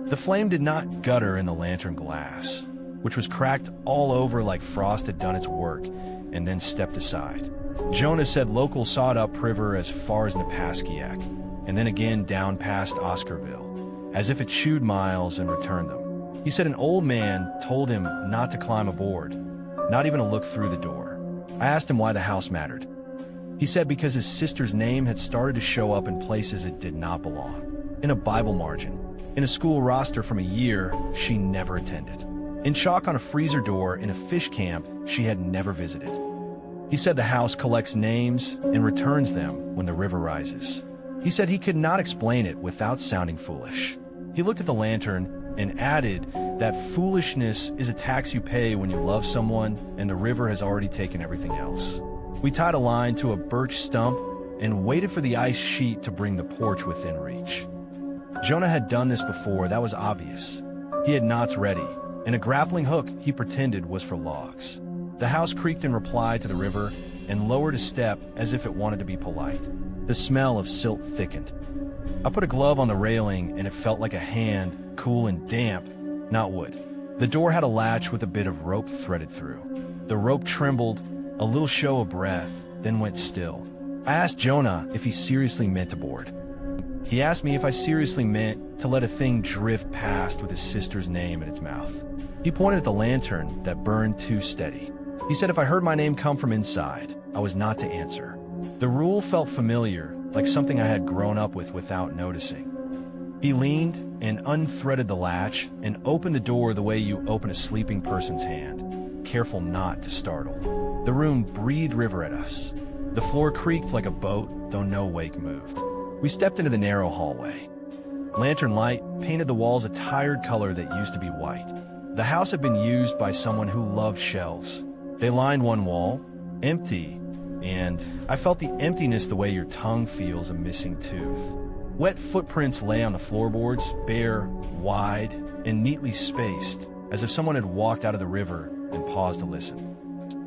The flame did not gutter in the lantern glass, which was cracked all over like frost had done its work, and then stepped aside. Jonah said locals saw it upriver as far as Napaskiak, and then again down past Oscarville, as if it chewed miles and returned them. He said an old man told him not to climb aboard, not even to look through the door. I asked him why the house mattered. He said because his sister's name had started to show up in places it did not belong. In a Bible margin, in a school roster from a year she never attended, in chalk on a freezer door in a fish camp she had never visited. He said the house collects names and returns them when the river rises. He said he could not explain it without sounding foolish. He looked at the lantern and added that foolishness is a tax you pay when you love someone and the river has already taken everything else. We tied a line to a birch stump and waited for the ice sheet to bring the porch within reach. Jonah had done this before, that was obvious. He had knots ready, and a grappling hook he pretended was for logs. The house creaked in reply to the river and lowered a step as if it wanted to be polite. The smell of silt thickened. I put a glove on the railing and it felt like a hand, cool and damp, not wood. The door had a latch with a bit of rope threaded through. The rope trembled, a little show of breath, then went still. I asked Jonah if he seriously meant to board. He asked me if I seriously meant to let a thing drift past with his sister's name in its mouth. He pointed at the lantern that burned too steady. He said if I heard my name come from inside, I was not to answer. The rule felt familiar, like something I had grown up with without noticing. He leaned and unthreaded the latch and opened the door the way you open a sleeping person's hand, careful not to startle. The room breathed river at us. The floor creaked like a boat, though no wake moved. We stepped into the narrow hallway. Lantern light painted the walls a tired color that used to be white. The house had been used by someone who loved shelves. They lined one wall, empty, and I felt the emptiness the way your tongue feels a missing tooth. Wet footprints lay on the floorboards, bare, wide, and neatly spaced, as if someone had walked out of the river and paused to listen.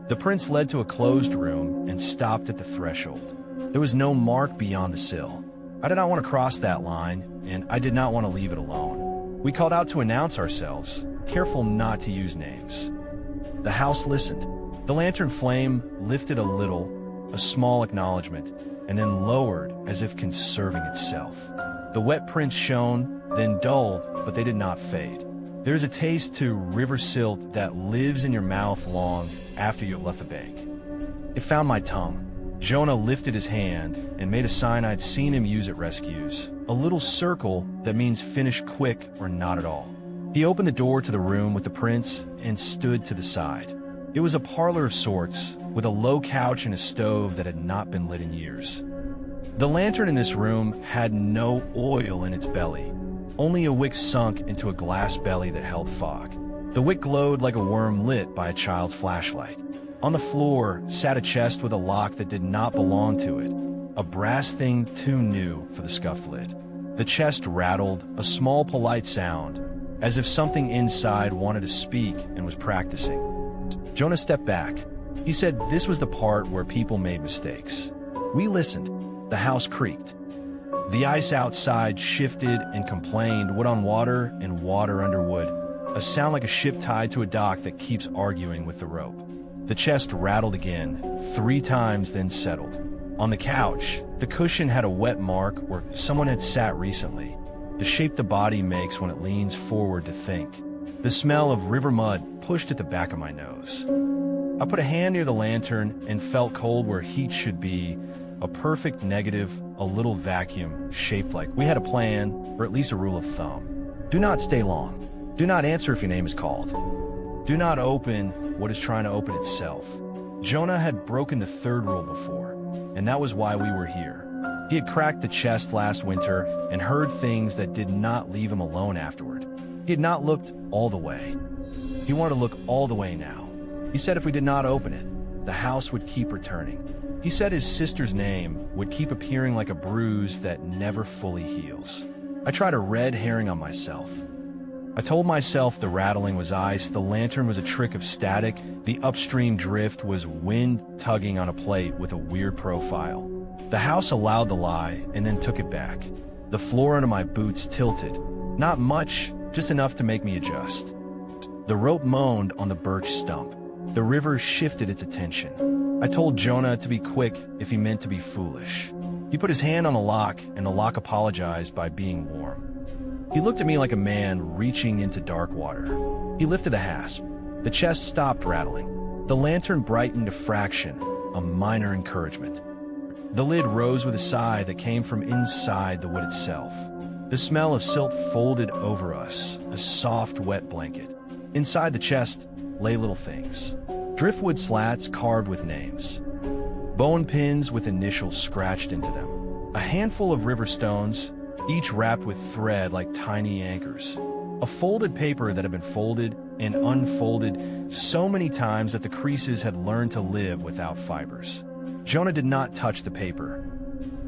The prints led to a closed room and stopped at the threshold. There was no mark beyond the sill. I did not want to cross that line, and I did not want to leave it alone. We called out to announce ourselves, careful not to use names. The house listened. The lantern flame lifted a little, a small acknowledgement, and then lowered as if conserving itself. The wet prints shone, then dulled, but they did not fade. There is a taste to river silt that lives in your mouth long after you have left the bank. It found my tongue. Jonah lifted his hand and made a sign I'd seen him use at rescues, a little circle that means finish quick or not at all. He opened the door to the room with the prints and stood to the side. It was a parlor of sorts, with a low couch and a stove that had not been lit in years. The lantern in this room had no oil in its belly, only a wick sunk into a glass belly that held fog. The wick glowed like a worm lit by a child's flashlight. On the floor sat a chest with a lock that did not belong to it, a brass thing too new for the scuffed lid. The chest rattled, a small polite sound, as if something inside wanted to speak and was practicing. Jonah stepped back. He said this was the part where people made mistakes. We listened. The house creaked. The ice outside shifted and complained, wood on water and water under wood, a sound like a ship tied to a dock that keeps arguing with the rope. The chest rattled again, 3 times, then settled. On the couch, the cushion had a wet mark where someone had sat recently, the shape the body makes when it leans forward to think. The smell of river mud pushed at the back of my nose. I put a hand near the lantern and felt cold where heat should be, a perfect negative, a little vacuum, shaped like we had a plan, or at least a rule of thumb. Do not stay long. Do not answer if your name is called. Do not open what is trying to open itself. Jonah had broken the 3rd rule before, and that was why we were here. He had cracked the chest last winter and heard things that did not leave him alone afterward. He had not looked all the way. He wanted to look all the way now. He said if we did not open it, the house would keep returning. He said his sister's name would keep appearing like a bruise that never fully heals. I tried a red herring on myself. I told myself the rattling was ice, the lantern was a trick of static, the upstream drift was wind tugging on a plate with a weird profile. The house allowed the lie and then took it back. The floor under my boots tilted. Not much, just enough to make me adjust. The rope moaned on the birch stump. The river shifted its attention. I told Jonah to be quick if he meant to be foolish. He put his hand on the lock, and the lock apologized by being warm. He looked at me like a man reaching into dark water. He lifted the hasp. The chest stopped rattling. The lantern brightened a fraction, a minor encouragement. The lid rose with a sigh that came from inside the wood itself. The smell of silt folded over us, a soft, wet blanket. Inside the chest lay little things. Driftwood slats carved with names. Bone pins with initials scratched into them. A handful of river stones, each wrapped with thread like tiny anchors. A folded paper that had been folded and unfolded so many times that the creases had learned to live without fibers. Jonah did not touch the paper.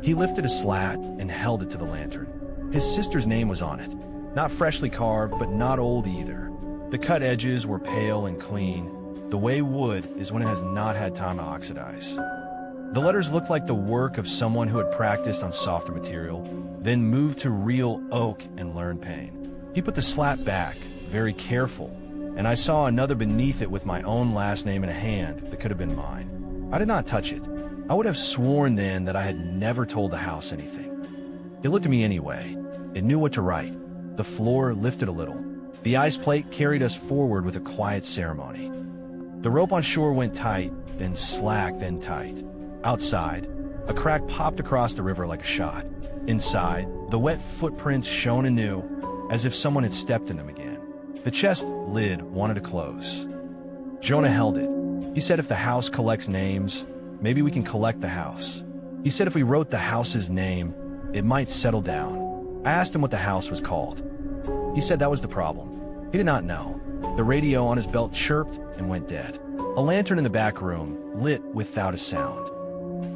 He lifted a slat and held it to the lantern. His sister's name was on it. Not freshly carved, but not old either. The cut edges were pale and clean, the way wood is when it has not had time to oxidize. The letters looked like the work of someone who had practiced on softer material, then moved to real oak and learned pain. He put the slat back, very careful, and I saw another beneath it with my own last name in a hand that could have been mine. I did not touch it. I would have sworn then that I had never told the house anything. It looked at me anyway. It knew what to write. The floor lifted a little. The ice plate carried us forward with a quiet ceremony. The rope on shore went tight, then slack, then tight. Outside, a crack popped across the river like a shot. Inside, the wet footprints shone anew, as if someone had stepped in them again. The chest lid wanted to close. Jonah held it. He said if the house collects names, maybe we can collect the house. He said if we wrote the house's name, it might settle down. I asked him what the house was called. He said that was the problem. He did not know. The radio on his belt chirped and went dead. A lantern in the back room lit without a sound.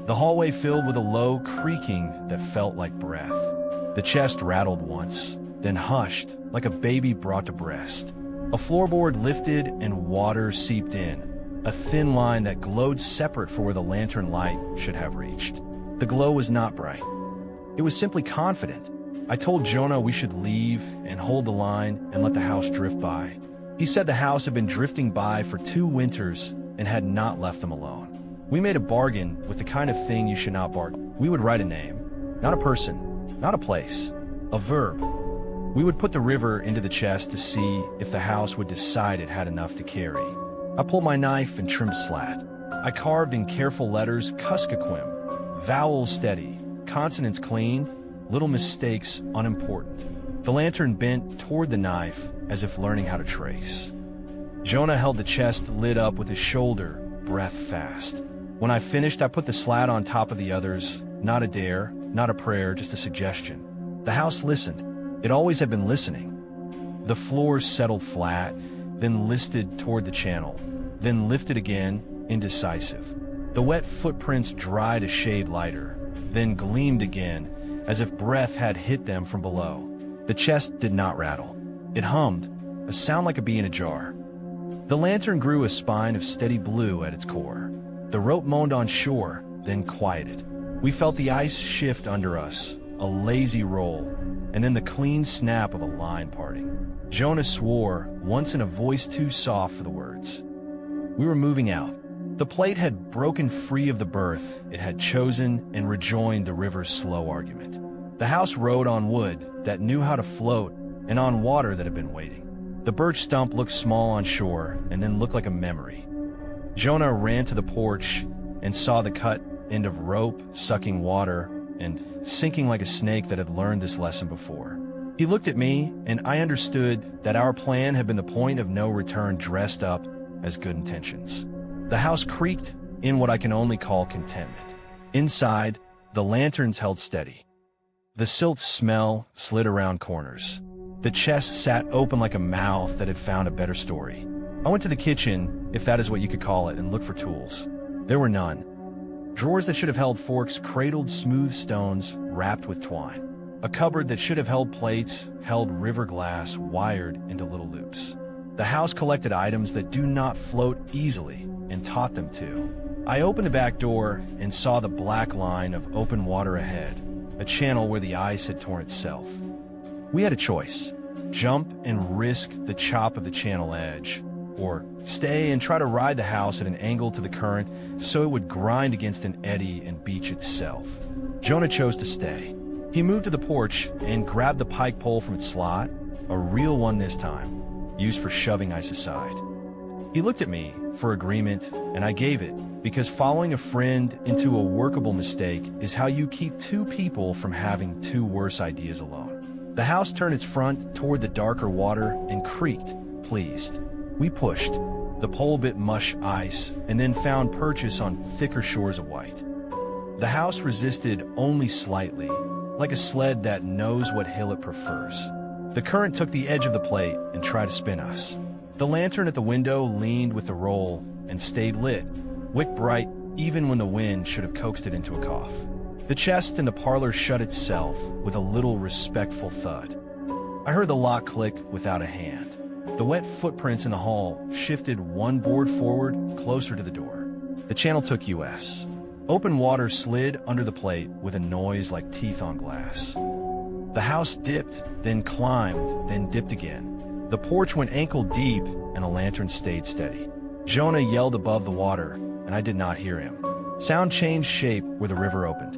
The hallway filled with a low creaking that felt like breath. The chest rattled once, then hushed like a baby brought to breast. A floorboard lifted and water seeped in, a thin line that glowed separate for where the lantern light should have reached. The glow was not bright. It was simply confident. I told Jonah we should leave and hold the line and let the house drift by. He said the house had been drifting by for 2 winters and had not left them alone. We made a bargain with the kind of thing you should not bargain. We would write a name, not a person, not a place, a verb. We would put the river into the chest to see if the house would decide it had enough to carry. I pulled my knife and trimmed slat. I carved in careful letters Kuskokwim, vowels steady, consonants clean, little mistakes unimportant. The lantern bent toward the knife as if learning how to trace. Jonah held the chest lid up with his shoulder, breath fast. When I finished, I put the slat on top of the others, not a dare, not a prayer, just a suggestion. The house listened. It always had been listening. The floor settled flat, then listed toward the channel, then lifted again, indecisive. The wet footprints dried a shade lighter, then gleamed again, as if breath had hit them from below. The chest did not rattle. It hummed, a sound like a bee in a jar. The lantern grew a spine of steady blue at its core. The rope moaned on shore, then quieted. We felt the ice shift under us, a lazy roll, and then the clean snap of a line parting. Jonah swore, once in a voice too soft for the words. We were moving out. The plate had broken free of the berth it had chosen and rejoined the river's slow argument. The house rode on wood that knew how to float and on water that had been waiting. The birch stump looked small on shore and then looked like a memory. Jonah ran to the porch and saw the cut end of rope sucking water and sinking like a snake that had learned this lesson before. He looked at me, and I understood that our plan had been the point of no return dressed up as good intentions. The house creaked in what I can only call contentment. Inside, the lanterns held steady. The silt smell slid around corners. The chest sat open like a mouth that had found a better story. I went to the kitchen, if that is what you could call it, and looked for tools. There were none. Drawers that should have held forks cradled smooth stones wrapped with twine. A cupboard that should have held plates held river glass wired into little loops. The house collected items that do not float easily and taught them to. I opened the back door and saw the black line of open water ahead, a channel where the ice had torn itself. We had a choice: jump and risk the chop of the channel edge, or stay and try to ride the house at an angle to the current so it would grind against an eddy and beach itself. Jonah chose to stay. He moved to the porch and grabbed the pike pole from its slot, a real one this time, used for shoving ice aside. He looked at me for agreement, and I gave it, because following a friend into a workable mistake is how you keep two people from having two worse ideas alone. The house turned its front toward the darker water and creaked, pleased. We pushed. The pole bit mush ice and then found purchase on thicker shores of white. The house resisted only slightly, like a sled that knows what hill it prefers. The current took the edge of the plate and tried to spin us. The lantern at the window leaned with the roll and stayed lit, wick bright even when the wind should have coaxed it into a cough. The chest in the parlor shut itself with a little respectful thud. I heard the lock click without a hand. The wet footprints in the hall shifted one board forward, closer to the door. The channel took US. Open water slid under the plate with a noise like teeth on glass. The house dipped, then climbed, then dipped again. The porch went ankle deep, and the lantern stayed steady. Jonah yelled above the water, and I did not hear him. Sound changed shape where the river opened.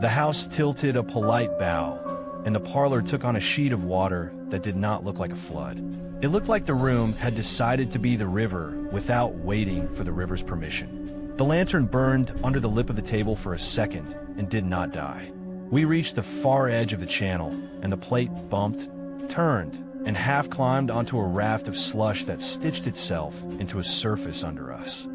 The house tilted a polite bow, and the parlor took on a sheet of water that did not look like a flood. It looked like the room had decided to be the river without waiting for the river's permission. The lantern burned under the lip of the table for a second and did not die. We reached the far edge of the channel, and the plate bumped, turned, and half climbed onto a raft of slush that stitched itself into a surface under us.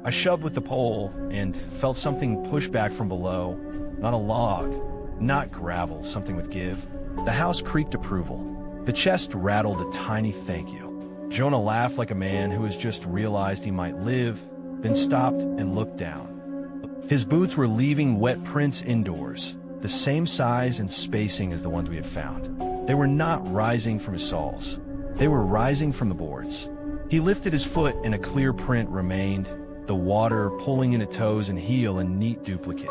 I shoved with the pole and felt something push back from below, not a log, not gravel, something with give. The house creaked approval. The chest rattled a tiny thank you. Jonah laughed like a man who has just realized he might live, then stopped and looked down. His boots were leaving wet prints indoors, the same size and spacing as the ones we had found. They were not rising from his soles. They were rising from the boards. He lifted his foot and a clear print remained, the water pulling in a toes and heel in neat duplicate.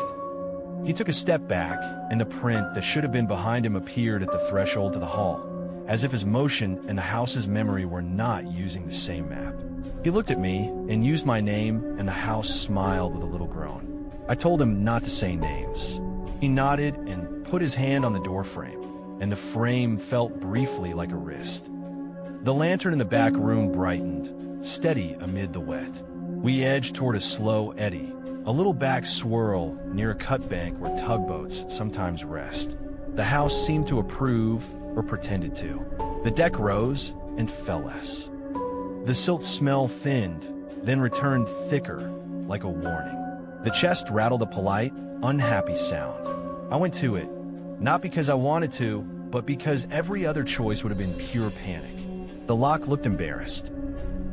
He took a step back, and the print that should have been behind him appeared at the threshold to the hall, as if his motion and the house's memory were not using the same map. He looked at me and used my name, and the house smiled with a little groan. I told him not to say names. He nodded and put his hand on the doorframe, and the frame felt briefly like a wrist. The lantern in the back room brightened, steady amid the wet. We edged toward a slow eddy, a little back swirl near a cut bank where tugboats sometimes rest. The house seemed to approve, or pretended to. The deck rose and fell less. The silt smell thinned, then returned thicker, like a warning. The chest rattled a polite, unhappy sound. I went to it, not because I wanted to, but because every other choice would have been pure panic. The lock looked embarrassed.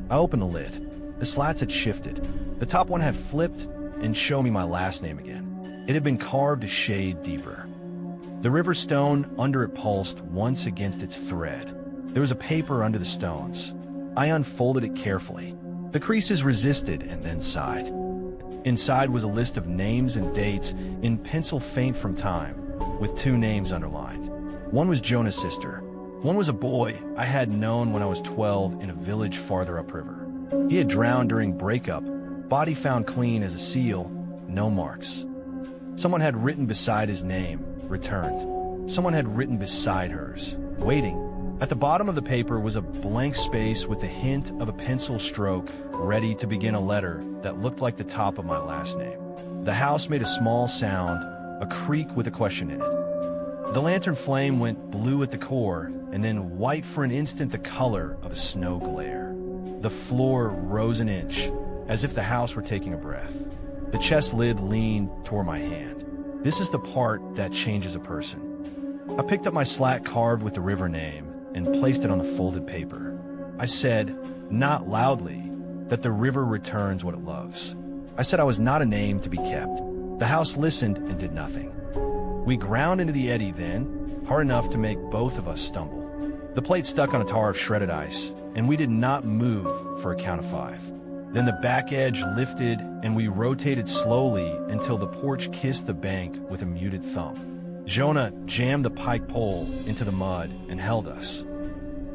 I opened the lid. The slats had shifted. The top one had flipped and showed me my last name again. It had been carved a shade deeper. The river stone under it pulsed once against its thread. There was a paper under the stones. I unfolded it carefully. The creases resisted and then sighed. Inside was a list of names and dates in pencil faint from time, with two names underlined. One was Jonah's sister. One was a boy I had known when I was 12 in a village farther upriver. He had drowned during breakup, body found clean as a seal, no marks. Someone had written beside his name, returned. Someone had written beside hers, waiting. At the bottom of the paper was a blank space with a hint of a pencil stroke, ready to begin a letter that looked like the top of my last name. The house made a small sound, a creak with a question in it. The lantern flame went blue at the core, and then white for an instant, the color of a snow glare. The floor rose an inch, as if the house were taking a breath. The chest lid leaned toward my hand. This is the part that changes a person. I picked up my slat carved with the river name and placed it on the folded paper. I said, not loudly, that the river returns what it loves. I said I was not a name to be kept. The house listened and did nothing. We ground into the eddy then, hard enough to make both of us stumble. The plate stuck on a tar of shredded ice, and we did not move for a count of 5. Then the back edge lifted, and we rotated slowly until the porch kissed the bank with a muted thump. Jonah jammed the pike pole into the mud and held us.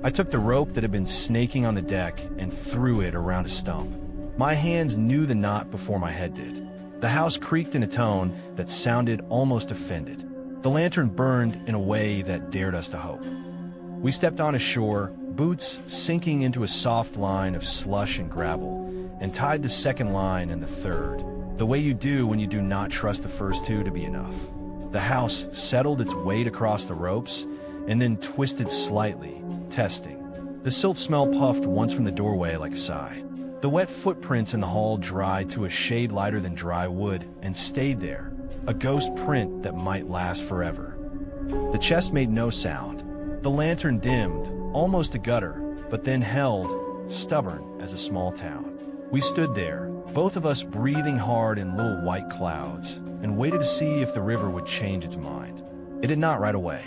I took the rope that had been snaking on the deck and threw it around a stump. My hands knew the knot before my head did. The house creaked in a tone that sounded almost offended. The lantern burned in a way that dared us to hope. We stepped on ashore, boots sinking into a soft line of slush and gravel, and tied the second line and the third, the way you do when you do not trust the first two to be enough. The house settled its weight across the ropes and then twisted slightly, testing. The silt smell puffed once from the doorway like a sigh. The wet footprints in the hall dried to a shade lighter than dry wood and stayed there, a ghost print that might last forever. The chest made no sound. The lantern dimmed, almost a gutter, but then held, stubborn as a small town. We stood there, both of us breathing hard in little white clouds, and waited to see if the river would change its mind. It did not right away.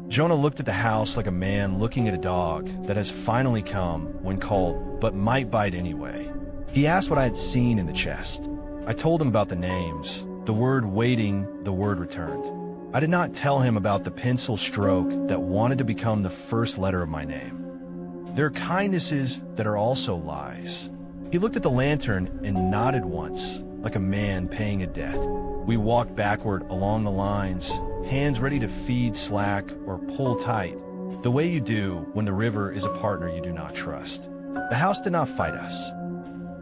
Jonah looked at the house like a man looking at a dog that has finally come when called, but might bite anyway. He asked what I had seen in the chest. I told him about the names. The word waiting, the word returned. I did not tell him about the pencil stroke that wanted to become the first letter of my name. There are kindnesses that are also lies. He looked at the lantern and nodded once, like a man paying a debt. We walked backward along the lines, hands ready to feed slack or pull tight, the way you do when the river is a partner you do not trust. The house did not fight us.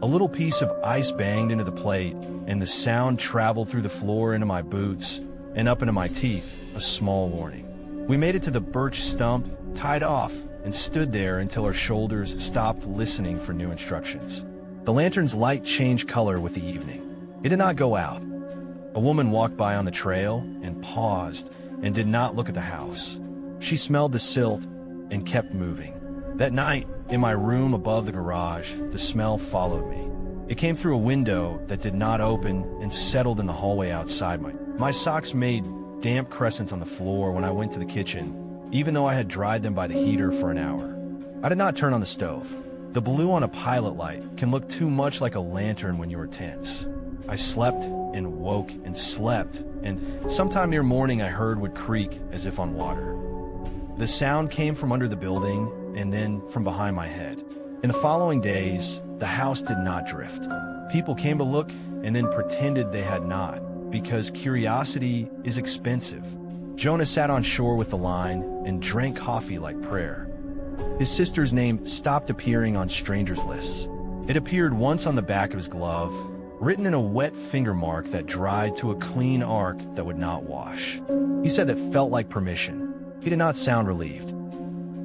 A little piece of ice banged into the plate, and the sound traveled through the floor into my boots and up into my teeth, a small warning. We made it to the birch stump, tied off, and stood there until our shoulders stopped listening for new instructions. The lantern's light changed color with the evening. It did not go out. A woman walked by on the trail and paused and did not look at the house. She smelled the silt and kept moving. That night, in my room above the garage, the smell followed me. It came through a window that did not open and settled in the hallway outside. My socks made damp crescents on the floor when I went to the kitchen, even though I had dried them by the heater for an hour. I did not turn on the stove. The blue on a pilot light can look too much like a lantern when you are tense. I slept and woke and slept, and sometime near morning I heard would creak as if on water. The sound came from under the building and then from behind my head. In the following days, the house did not drift. People came to look and then pretended they had not, because curiosity is expensive. Jonah sat on shore with the line and drank coffee like prayer. His sister's name stopped appearing on strangers' lists. It appeared once on the back of his glove, written in a wet finger mark that dried to a clean arc that would not wash. He said that felt like permission. He did not sound relieved.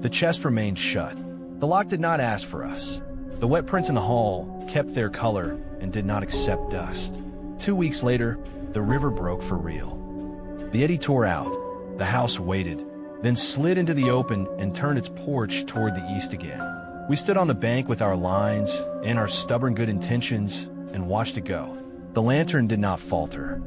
The chest remained shut. The lock did not ask for us. The wet prints in the hall kept their color and did not accept dust. 2 weeks later, the river broke for real. The eddy tore out. The house waited, then slid into the open and turned its porch toward the east again. We stood on the bank with our lines and our stubborn good intentions and watched it go. The lantern did not falter.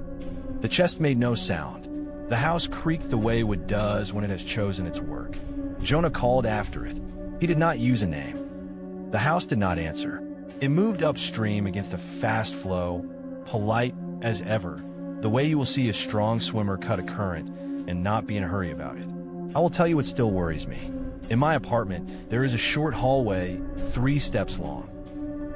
The chest made no sound. The house creaked the way wood does when it has chosen its work. Jonah called after it. He did not use a name. The house did not answer. It moved upstream against a fast flow, polite as ever, the way you will see a strong swimmer cut a current and not be in a hurry about it. I will tell you what still worries me. In my apartment, there is a short hallway, 3 steps long.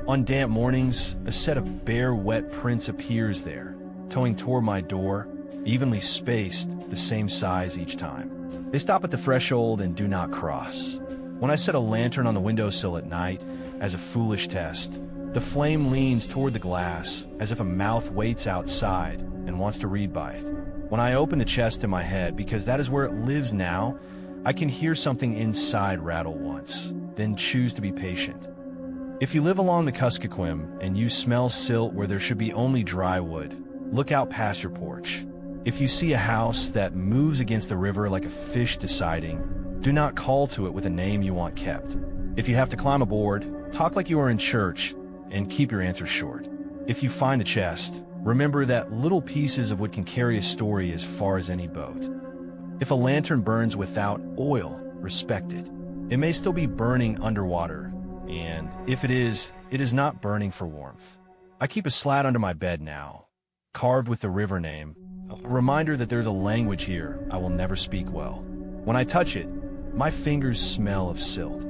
On damp mornings, a set of bare, wet prints appears there, towing toward my door, evenly spaced, the same size each time. They stop at the threshold and do not cross. When I set a lantern on the windowsill at night as a foolish test, the flame leans toward the glass as if a mouth waits outside and wants to read by it. When I open the chest in my head, because that is where it lives now, I can hear something inside rattle once, then choose to be patient. If you live along the Kuskokwim and you smell silt where there should be only dry wood, look out past your porch. If you see a house that moves against the river like a fish deciding, do not call to it with a name you want kept. If you have to climb aboard, talk like you are in church and keep your answers short. If you find the chest, remember that little pieces of wood can carry a story as far as any boat. If a lantern burns without oil, respect it. It may still be burning underwater, and if it is not burning for warmth. I keep a slat under my bed now, carved with the river name, a reminder that there's a language here I will never speak well. When I touch it, my fingers smell of silt.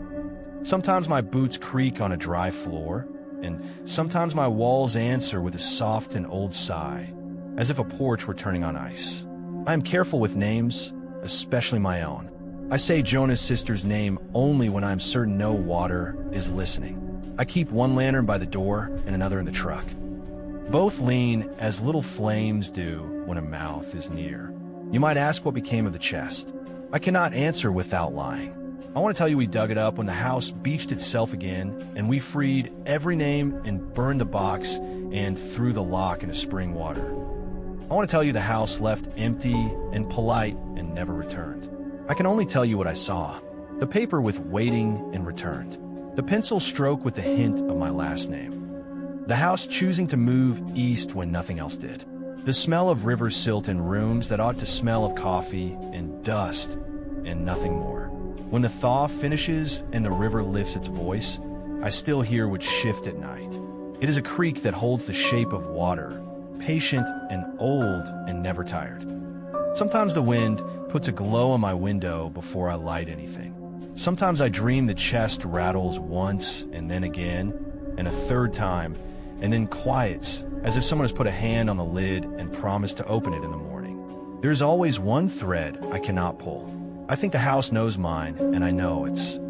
Sometimes my boots creak on a dry floor, and sometimes my walls answer with a soft and old sigh, as if a porch were turning on ice. I am careful with names, especially my own. I say Jonah's sister's name only when I'm certain no water is listening. I keep one lantern by the door and another in the truck. Both lean as little flames do when a mouth is near. You might ask what became of the chest. I cannot answer without lying. I want to tell you we dug it up when the house beached itself again, and we freed every name and burned the box and threw the lock into spring water. I want to tell you the house left empty and polite and never returned. I can only tell you what I saw. The paper with waiting and returned. The pencil stroke with the hint of my last name. The house choosing to move east when nothing else did. The smell of river silt in rooms that ought to smell of coffee and dust and nothing more. When the thaw finishes and the river lifts its voice, I still hear would shift at night. It is a creek that holds the shape of water, patient and old and never tired. Sometimes the wind puts a glow on my window before I light anything. Sometimes I dream the chest rattles once and then again, and a third time, and then quiets, as if someone has put a hand on the lid and promised to open it in the morning. There is always one thread I cannot pull. I think the house knows mine, and I know it's.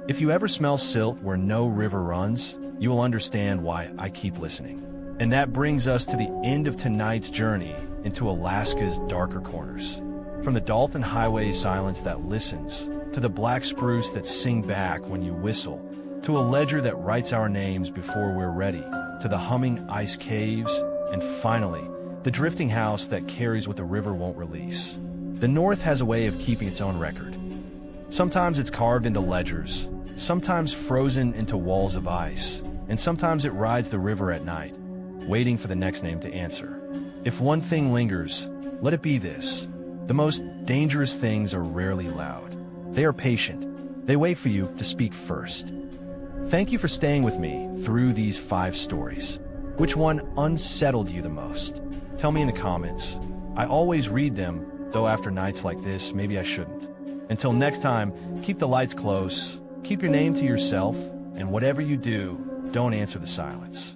If you ever smell silt where no river runs, you will understand why I keep listening. And that brings us to the end of tonight's journey into Alaska's darker corners. From the Dalton Highway silence that listens, to the black spruce that sing back when you whistle, to a ledger that writes our names before we're ready, to the humming ice caves, and finally, the drifting house that carries what the river won't release. The North has a way of keeping its own record. Sometimes it's carved into ledgers, sometimes frozen into walls of ice, and sometimes it rides the river at night, waiting for the next name to answer. If one thing lingers, let it be this. The most dangerous things are rarely loud. They are patient. They wait for you to speak first. Thank you for staying with me through these 5 stories. Which one unsettled you the most? Tell me in the comments. I always read them, though after nights like this, maybe I shouldn't. Until next time, keep the lights close, keep your name to yourself, and whatever you do, don't answer the silence.